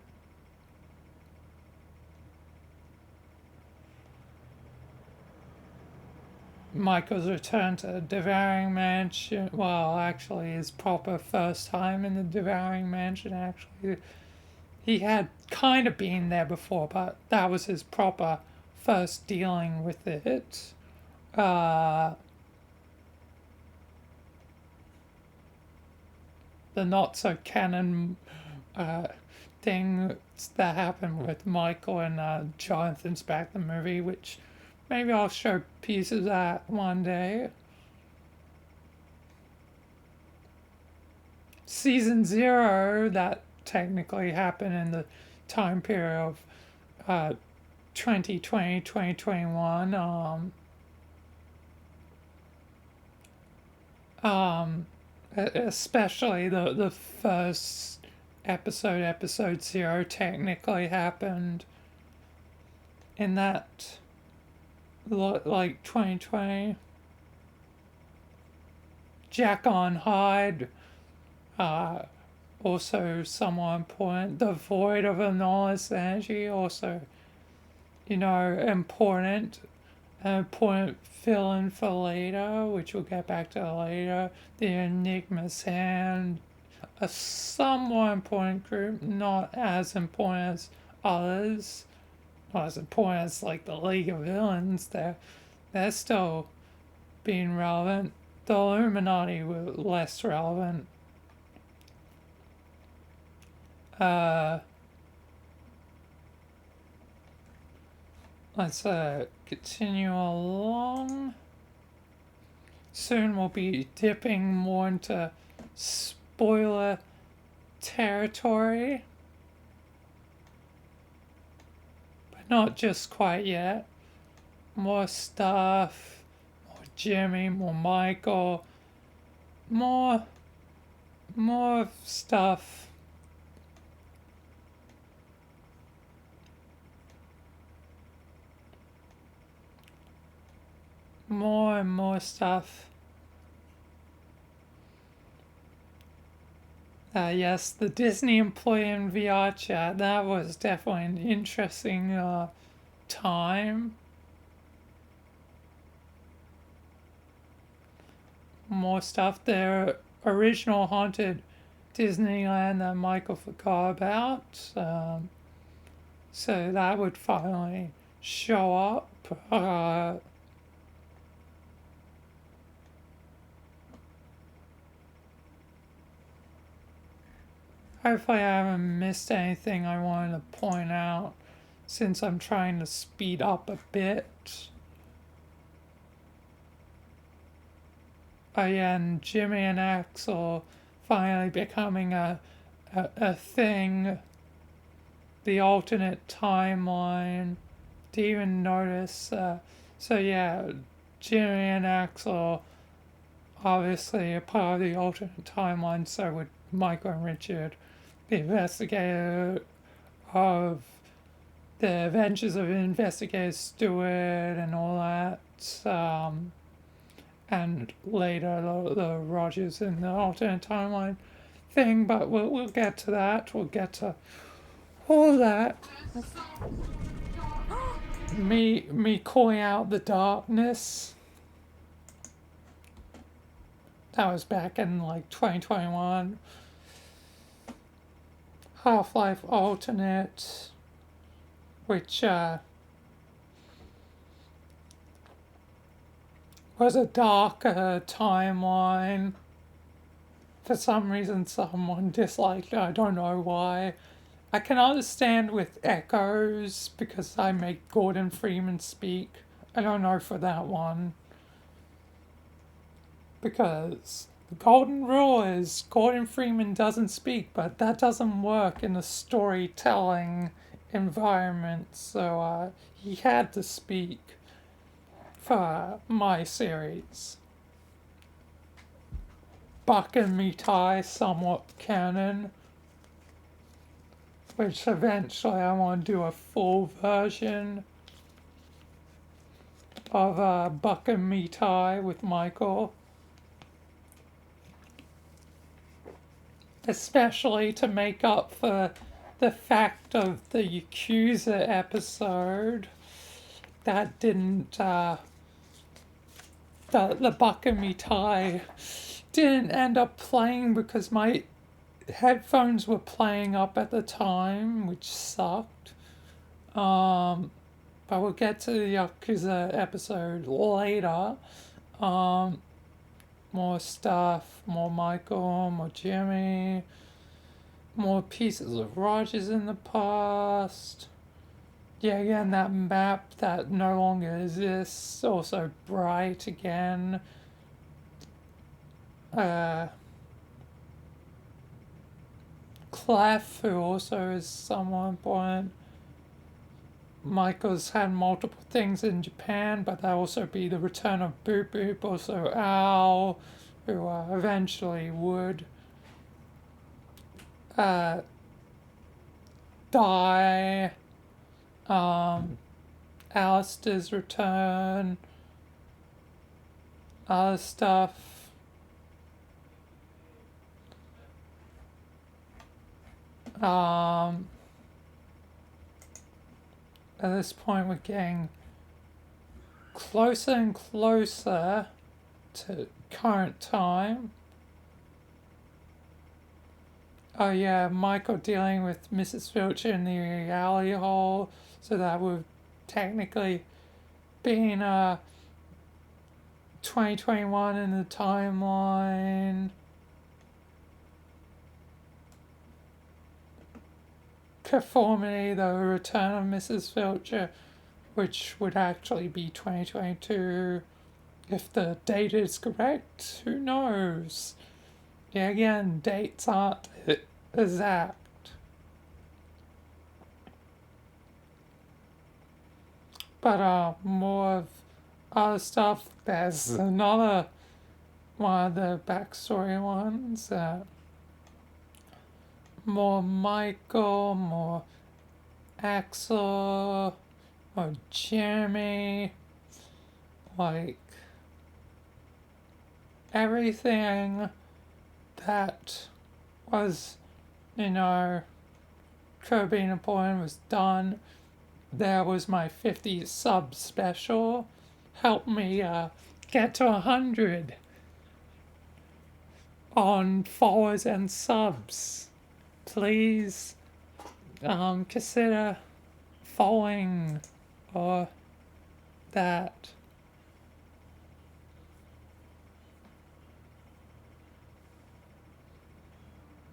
Michael's return to the Devouring Mansion. Well, actually, his proper first time in the Devouring Mansion, actually. He had kind of been there before, but that was his proper first dealing with it. The not so canon thing that happened with Michael and Jonathan's Back the movie, which maybe I'll show pieces of that one day. Season 0, that technically happened in the time period of 2020, 2021. Especially the first episode 0 technically happened in that, like, 2020. Jack on Hyde, also somewhat important. The Void of Anomalous Energy, also, important. An important fill-in for later, which we'll get back to later. The Enigma's Hand, a somewhat important group, not as important as others. Not as important as, like, the League of Villains. They're still being relevant. The Illuminati were less relevant. Let's continue along. Soon we'll be dipping more into spoiler territory. But not just quite yet. More stuff, more Jimmy, more Michael, more stuff. More and more stuff. Yes, the Disney employee in VR chat, that was definitely an interesting time. More stuff. Their original Haunted Disneyland that Michael forgot about. So that would finally show up. Hopefully I haven't missed anything I wanted to point out, since I'm trying to speed up a bit. Oh yeah, and Jimmy and Axel finally becoming a thing. The alternate timeline. Didn't even notice. So yeah, Jimmy and Axel obviously a part of the alternate timeline, so would Michael and Richard. The investigator of the Adventures of Investigator Stewart and all that, and later the Rogers in the alternate timeline thing. But we'll get to that. We'll get to all that. Me calling out the darkness. That was back in like 2021. Half-Life Alternate, which was a darker timeline. For some reason, someone disliked it. I don't know why. I can understand with Echoes because I make Gordon Freeman speak. I don't know for that one. Because the golden rule is Gordon Freeman doesn't speak, but that doesn't work in a storytelling environment. So he had to speak for my series. Buck and Mitai somewhat canon, which eventually I want to do a full version of Buck and Mitai with Michael. Especially to make up for the fact of the Yakuza episode that didn't, the Buck and Mitai didn't end up playing because my headphones were playing up at the time, which sucked. But we'll get to the Yakuza episode later. More stuff, more Michael, more Jimmy, more pieces of Rogers in the past. Yeah, again, that map that no longer exists, also bright again. Clef, who also is somewhat important. Michael's had multiple things in Japan, but that'll also be the return of Boop Boop, also Al, who eventually would die. Alistair's return, other stuff. At this point we're getting closer and closer to current time. Oh yeah, Michael dealing with Mrs. Filcher in the alley hole, so that would technically been 2021 in the timeline. Conformity, the return of Mrs. Filcher, which would actually be 2022 if the date is correct. Who knows? Yeah, again, dates aren't exact. But more of other stuff. There's another one of the backstory ones. More Michael, more Axel, more Jeremy, like everything that was, could have been important was done. There was my 50 sub special. Helped me get to 100 on followers and subs. Please consider following or that.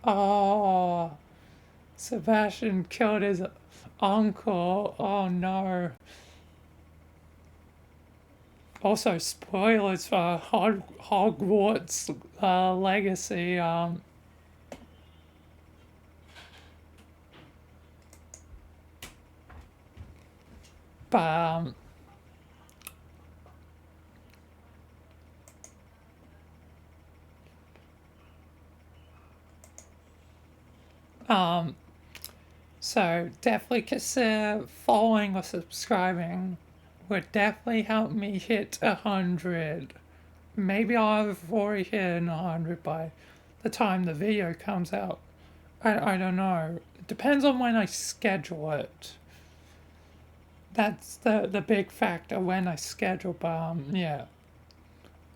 Oh, Sebastian killed his uncle. Oh no. Also, spoilers for Hogwarts Legacy. But so definitely consider following or subscribing. Would definitely help me hit 100. Maybe I'll have already hit 100 by the time the video comes out. I don't know. It depends on when I schedule it. That's the big factor, when I schedule, but yeah.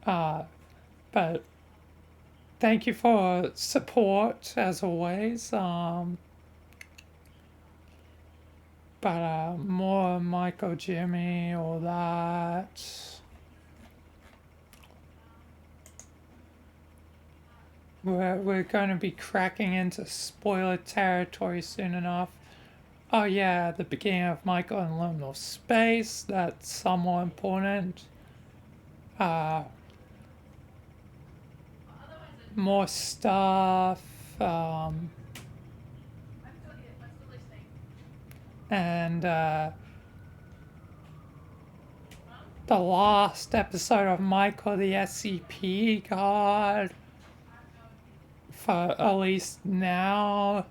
But thank you for support as always. But more Michael, Jimmy, all that. We're going to be cracking into spoiler territory soon enough. Oh yeah, the beginning of Michael in Liminal Space, that's somewhat important. More stuff. And the last episode of Michael the SCP God. For at least now,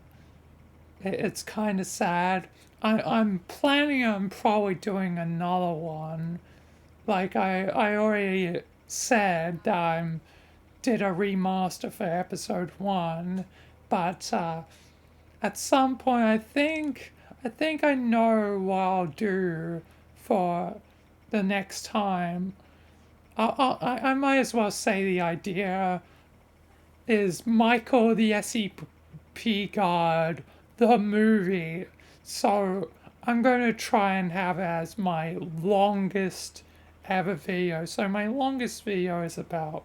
it's kind of sad. I'm planning on probably doing another one. Like I already said, did a remaster for episode 1, but at some point I think I know what I'll do for the next time. I might as well say the idea is Michael the SCP God, the movie. So I'm going to try and have it as my longest ever video. So my longest video is about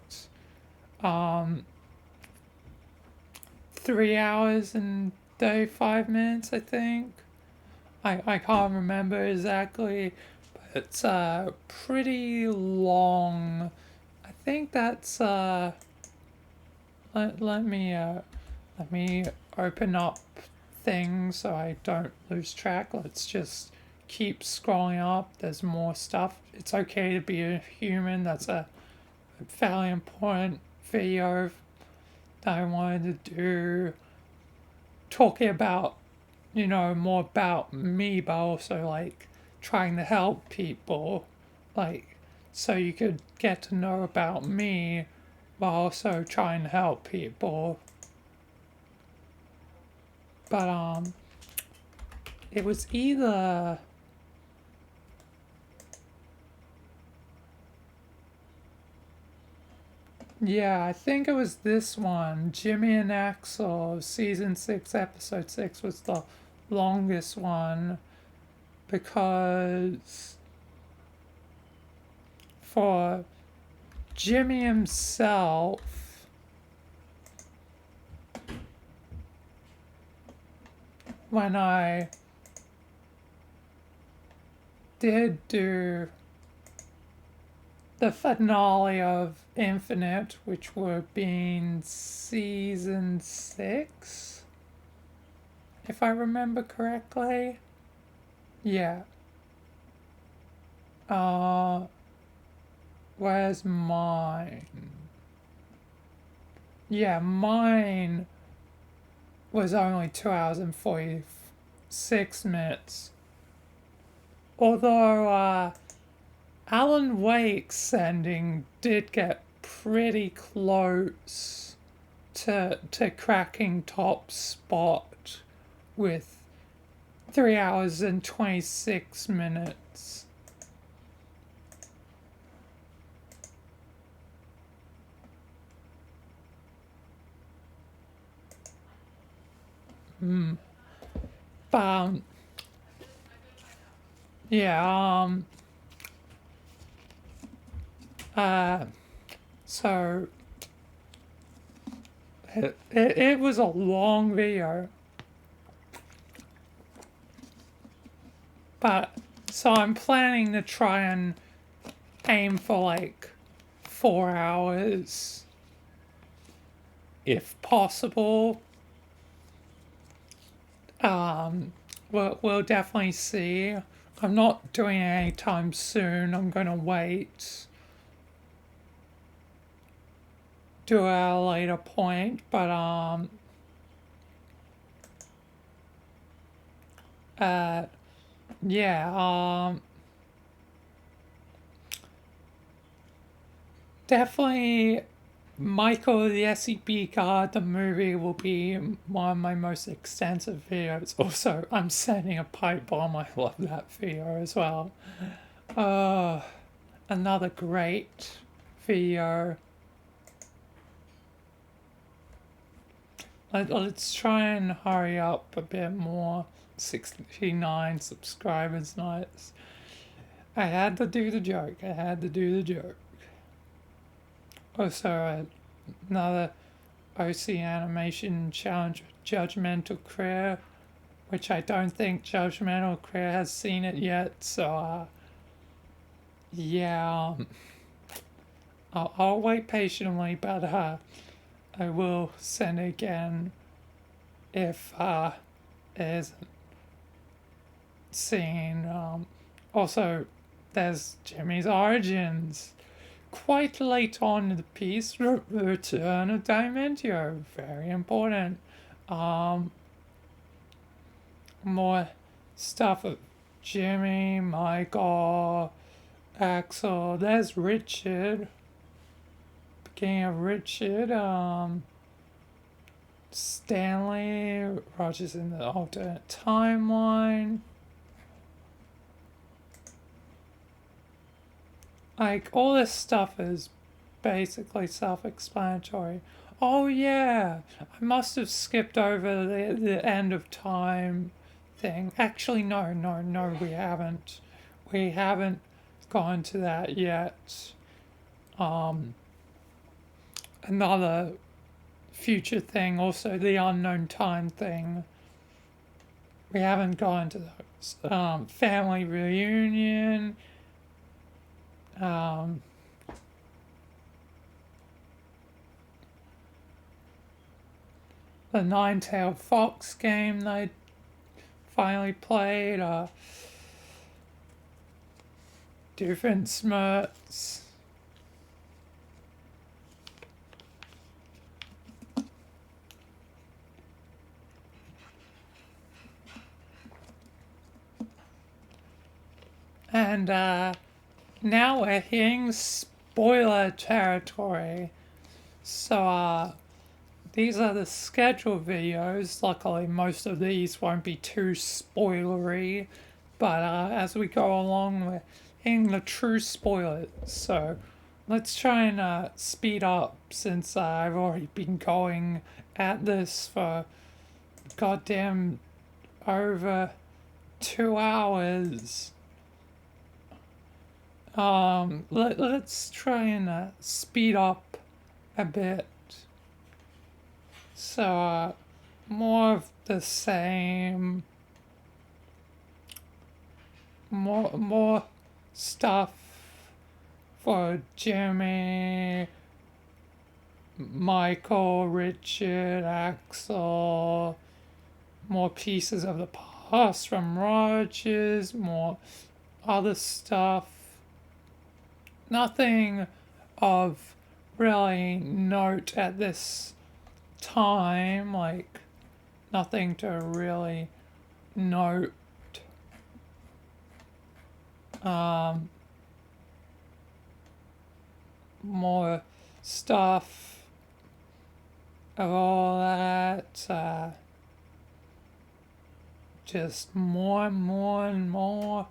3 hours and 35 minutes, I think. I can't remember exactly, but it's pretty long. I think that's let me open up things so I don't lose track. Let's just keep scrolling up. There's more stuff. It's okay to be a human. That's a fairly important video that I wanted to do, talking about, more about me, but also like trying to help people, like, so you could get to know about me while also trying to help people. But it was either yeah, I think it was this one. Jimmy and Axel, season 6, episode 6 was the longest one, because for Jimmy himself, when I did do the finale of Infinite, which would have been season 6, if I remember correctly. Yeah. Where's mine? Yeah, mine was only 2 hours and 46 minutes. Although, Alan Wake's ending did get pretty close to cracking top spot with 3 hours and 26 minutes. But, yeah, so it was a long video, but so I'm planning to try and aim for like 4 hours if possible. We'll definitely see. I'm not doing it anytime soon. I'm gonna wait. Do it at a later point, but yeah, definitely Michael the SCP card, the movie, will be one of my most extensive videos. Also, I'm sending a pipe bomb. I love that video as well. Another great video. Let's try and hurry up a bit more. 69 subscribers, nice. I had to do the joke. Also, another OC animation challenge, Judgmental Career, which I don't think Judgmental Career has seen it yet, so, yeah, I'll wait patiently, but, I will send it again if, it isn't seen. Also, there's Jimmy's Origins. Quite late on in the piece, Return of Dimentio, very important. More stuff of Jimmy, Michael, Axel. There's Richard. Beginning of Richard. Stanley. Roger's in the alternate timeline. Like, all this stuff is basically self-explanatory. Oh yeah, I must have skipped over the end of time thing. Actually, no, we haven't. We haven't gone to that yet. Another future thing, also the unknown time thing. We haven't gone to those. Family reunion. The Nine-Tailed Fox game they finally played. Doofenshmirtz. And now we're hitting spoiler territory. So these are the scheduled videos. Luckily, most of these won't be too spoilery. But as we go along, we're hitting the true spoilers. So let's try and speed up, since I've already been going at this for goddamn over 2 hours. Let's try and speed up a bit. So, more of the same. More stuff for Jimmy, Michael, Richard, Axel. More pieces of the past from Rogers. More other stuff. Nothing of really note at this time, like nothing to really note. More stuff of all that, just more and more.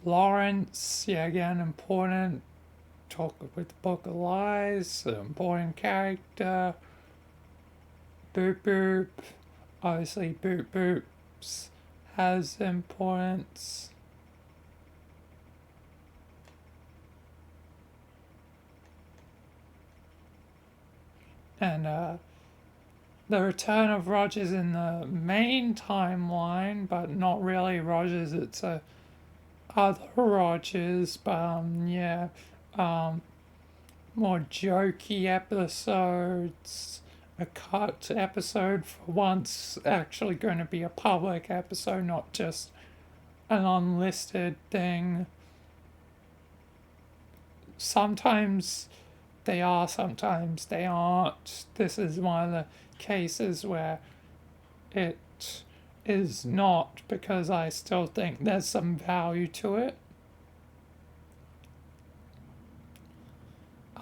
Lawrence, yeah, again, important. Talk with the Book of Lies, an important character. Boop Boop, obviously Boop Boops has importance. And the return of Rogers in the main timeline, but not really Rogers, it's a other Rogers, but yeah, more jokey episodes, a cut episode for once actually going to be a public episode, not just an unlisted thing. Sometimes they are, sometimes they aren't. This is one of the cases where it is not, because I still think there's some value to it.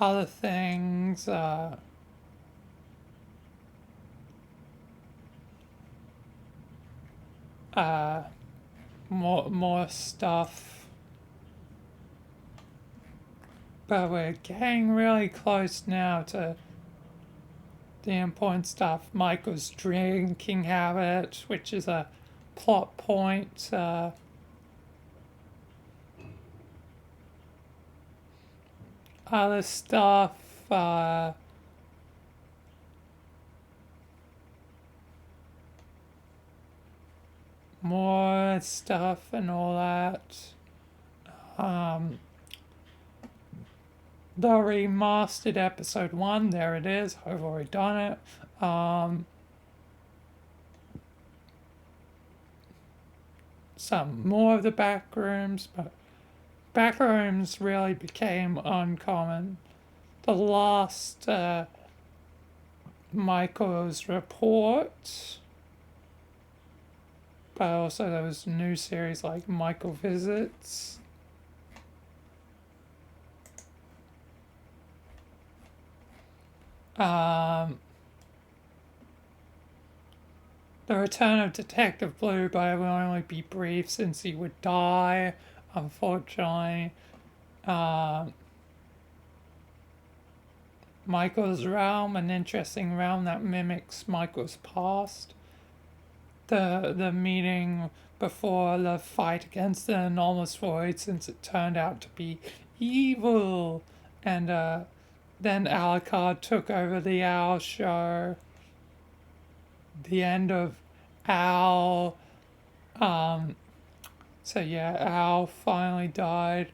other things, more stuff. But we're getting really close now to the important stuff. Michael's drinking habit, which is a plot point. Other stuff. More stuff and all that. The remastered episode 1, there it is. I've already done it. Some more of the back rooms, but back rooms really became uncommon. The last Michael's report, but also there was new series like Michael Visits. The return of Detective Blue, but it will only be brief since he would die, unfortunately. Michael's realm, an interesting realm that mimics Michael's past. The meeting before the fight against the anomalous void, since it turned out to be evil, and then Alucard took over the Owl show. The end of Owl. So yeah, Owl finally died.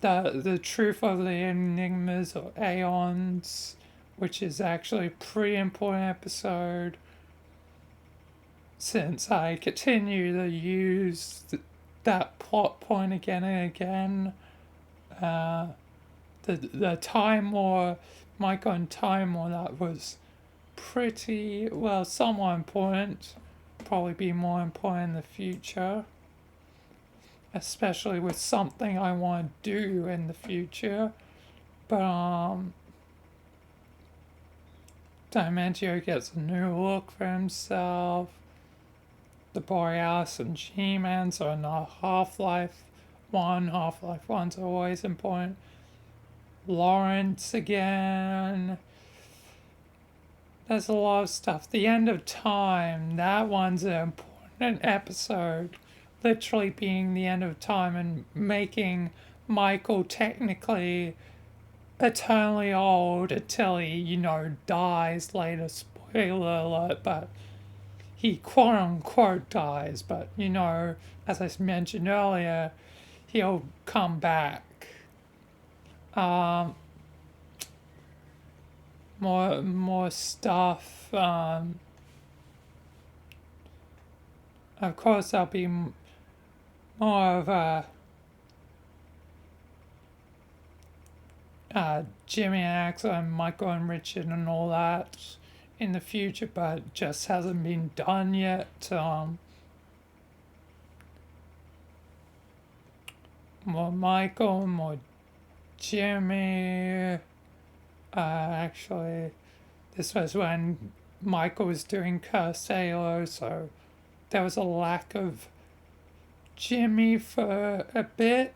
The truth of the enigmas or aeons, which is actually a pretty important episode, since I continue to use that plot point again and again. The Time War, Michael and Time War, that was pretty, well, somewhat important. Probably be more important in the future. Especially with something I want to do in the future. But, Dimentio gets a new look for himself. The Borealis and G-Mans are not Half-Life 1. Half-Life 1's always important. Lawrence again. There's a lot of stuff. The End of Time, that one's an important episode. Literally being the end of time and making Michael technically eternally old until he, dies later. Spoiler alert, but he quote unquote dies. But, as I mentioned earlier, he'll come back. More stuff. Of course, there'll be more of Jimmy and Axel and Michael and Richard and all that in the future, but just hasn't been done yet. More Michael, more Jimmy. Actually, this was when Michael was doing Cursed Halo, so there was a lack of Jimmy for a bit.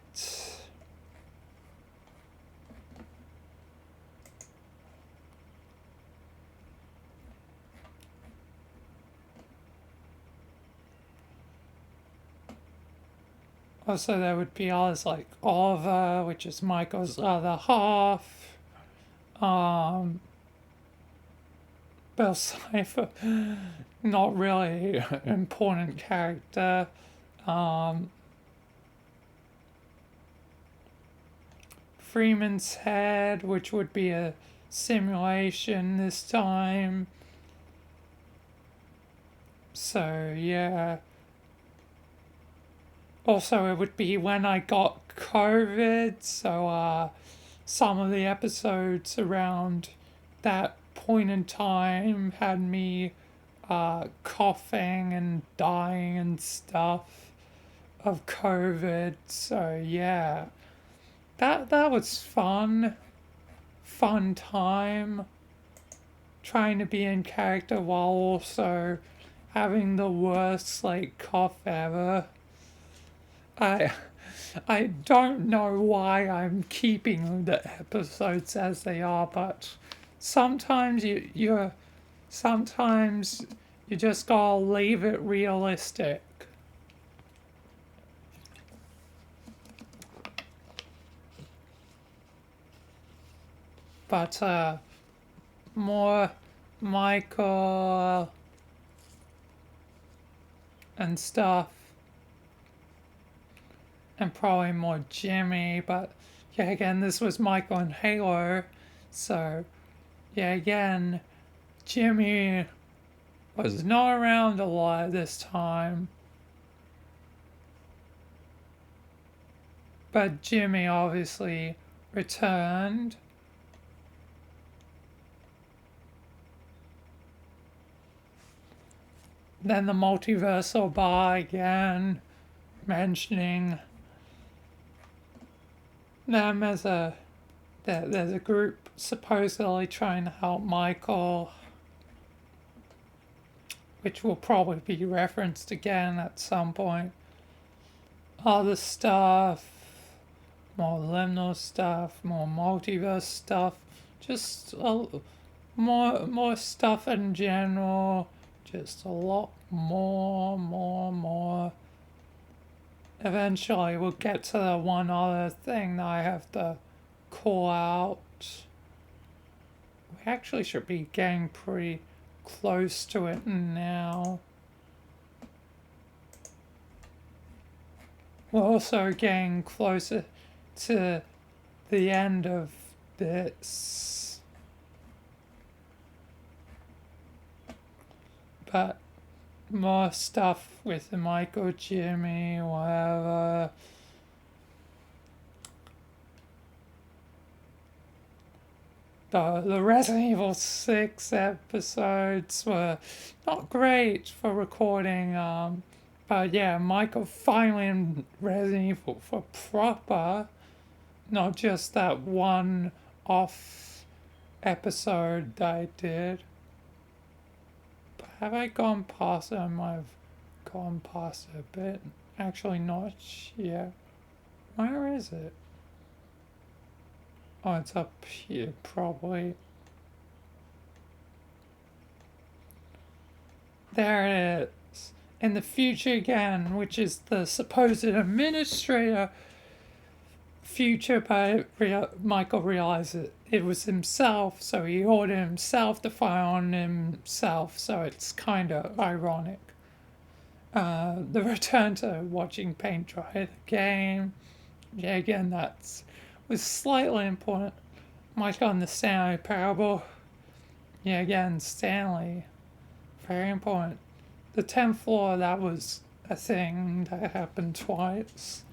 Also, there would be others like Oliver, which is Michael's other half. Bill Cipher, not really an important character. Freeman's Head, which would be a simulation this time. So, yeah. Also, it would be when I got COVID, so some of the episodes around that point in time had me coughing and dying and stuff of COVID. So yeah, that was fun fun time trying to be in character while also having the worst like cough ever. I don't know why I'm keeping the episodes as they are, but sometimes sometimes you just gotta leave it realistic. But more Michael and stuff, and probably more Jimmy, but yeah, again, this was Michael and Halo, so yeah, again, Jimmy was not around a lot this time, but Jimmy obviously returned. Then the multiversal bar again, mentioning them as there's a group supposedly trying to help Michael, which will probably be referenced again at some point. Other stuff, more liminal stuff, more multiverse stuff, just more stuff in general, just a lot more. Eventually we'll get to the one other thing that I have to call out. We actually should be getting pretty close to it now. We're also getting closer to the end of this. But more stuff with Michael, Jimmy, whatever. The Resident Evil 6 episodes were not great for recording, but yeah, Michael finally in Resident Evil for proper, not just that one off episode that I did. But have I gone past it? I might have gone past it a bit. Actually, not yet. Where is it? Oh, it's up here, probably. There it is. In the future again, which is the supposed administrator future, but Michael realized it was himself, so he ordered himself to fire on himself, so it's kind of ironic. The return to watching paint dry the game. Yeah, again, was slightly important. Michael and the Stanley parable. Yeah, again, Stanley. Very important. The 10th floor, that was a thing that happened twice.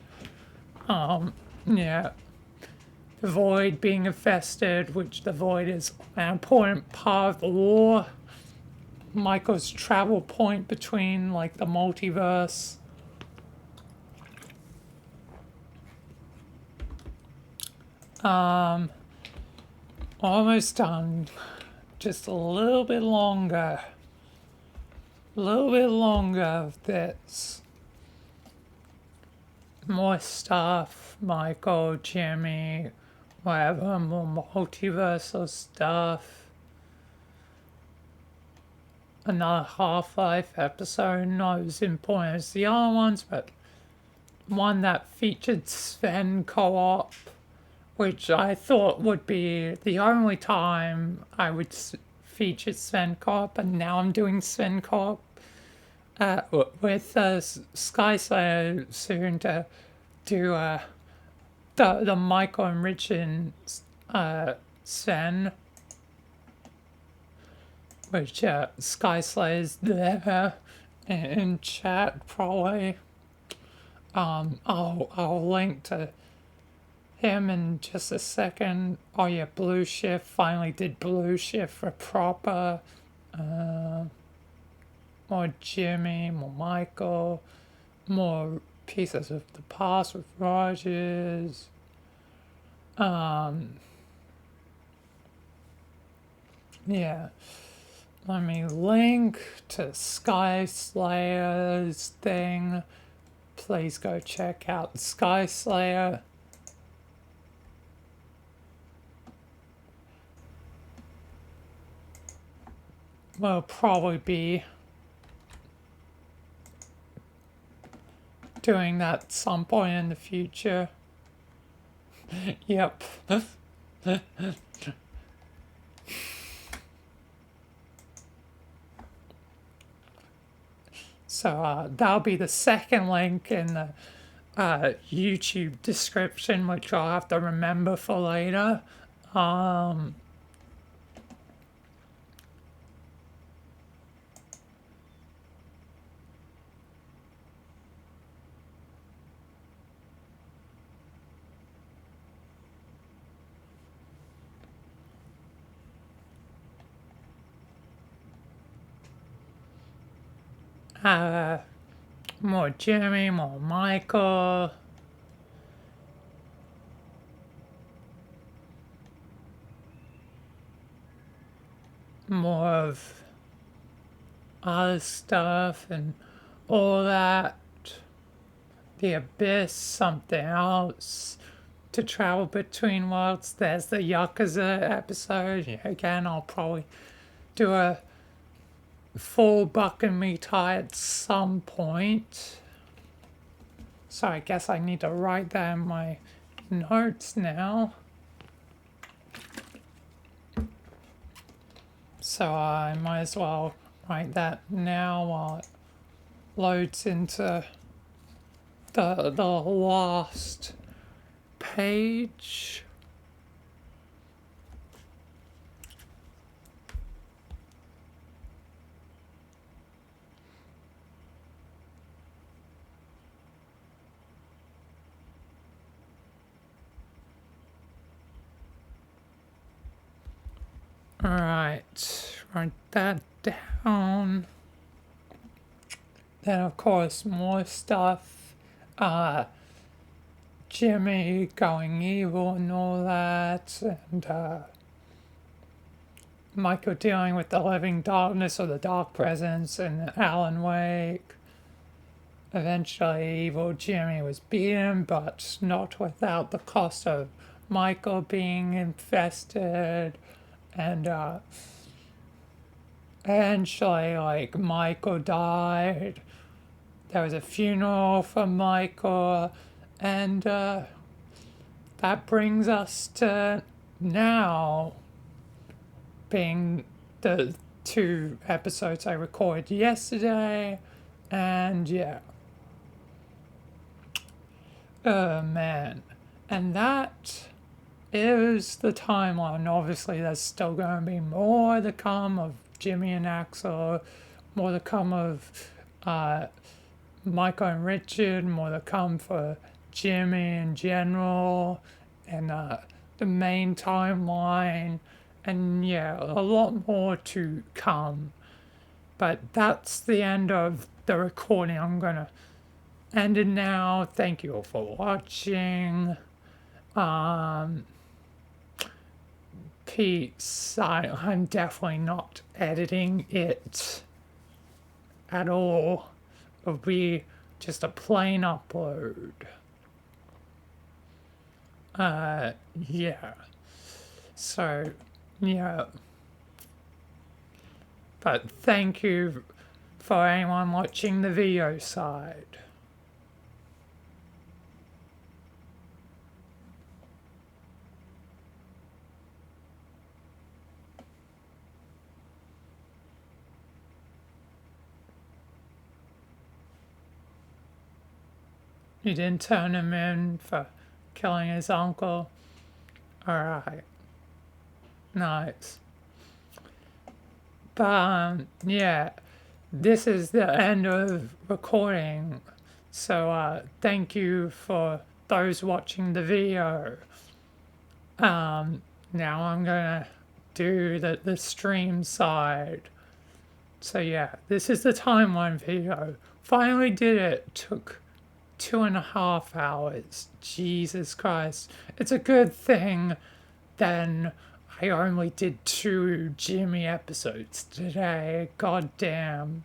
Yeah. The void being infested, which the void is an important part of the lore. Michael's travel point between, like, the multiverse. Almost done. Just a little bit longer. A little bit longer of this. More stuff. Michael, Jimmy, whatever. More multiversal stuff. Another Half-Life episode. Not as important as the other ones, but one that featured Sven co-op, which I thought would be the only time I would feature Sven co-op, and now I'm doing Sven co-op with Sky Slayer soon to do the Michael and Richard Sven, which Sky Slayer's there in chat probably. I'll link to him in just a second. Oh yeah, Blue Shift finally did Blue Shift for proper. More Jimmy, more Michael, more pieces of the past with Rogers. yeah. Let me link to Sky Slayer's thing. Please go check out Sky Slayer. We'll probably be doing that at some point in the future. Yep. So that'll be the second link in the YouTube description, which I'll have to remember for later. More Jimmy, more Michael. More of other stuff and all that. The Abyss, something else. To travel between worlds. There's the Yakuza episode. Yeah, again, I'll probably do a full Buck and Me tie at some point. So I guess I need to write that in my notes now. So I might as well write that now while it loads into the last page. Alright, write that down. Then of course more stuff. Jimmy going evil and all that, and Michael dealing with the living darkness or the dark presence in Alan Wake. Eventually evil Jimmy was beaten, but not without the cost of Michael being infested. And eventually, like, Michael died. There was a funeral for Michael. And that brings us to now, being the 2 episodes I recorded yesterday. And yeah. Oh man. And that is the timeline. Obviously, there's still going to be more to come of Jimmy and Axel, more to come of Michael and Richard, more to come for Jimmy in general, and the main timeline, and yeah, a lot more to come. But that's the end of the recording. I'm gonna end it now. Thank you all for watching. Peace. I'm definitely not editing it at all. It'll be just a plain upload. Yeah. So, yeah. But thank you for anyone watching the video side. You didn't turn him in for killing his uncle? Alright. Nice. But, yeah. This is the end of recording. So, thank you for those watching the video. Now I'm gonna do the stream side. So yeah, this is the timeline video. Finally did it. Took 2.5 hours. Jesus Christ. It's a good thing then I only did 2 Jimmy episodes today. God damn.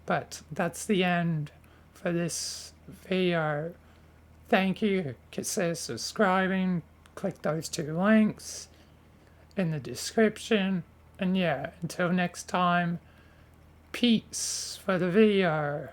But that's the end for this video. Thank you. Consider subscribing. Click those 2 links in the description. And yeah, until next time, peace for the video.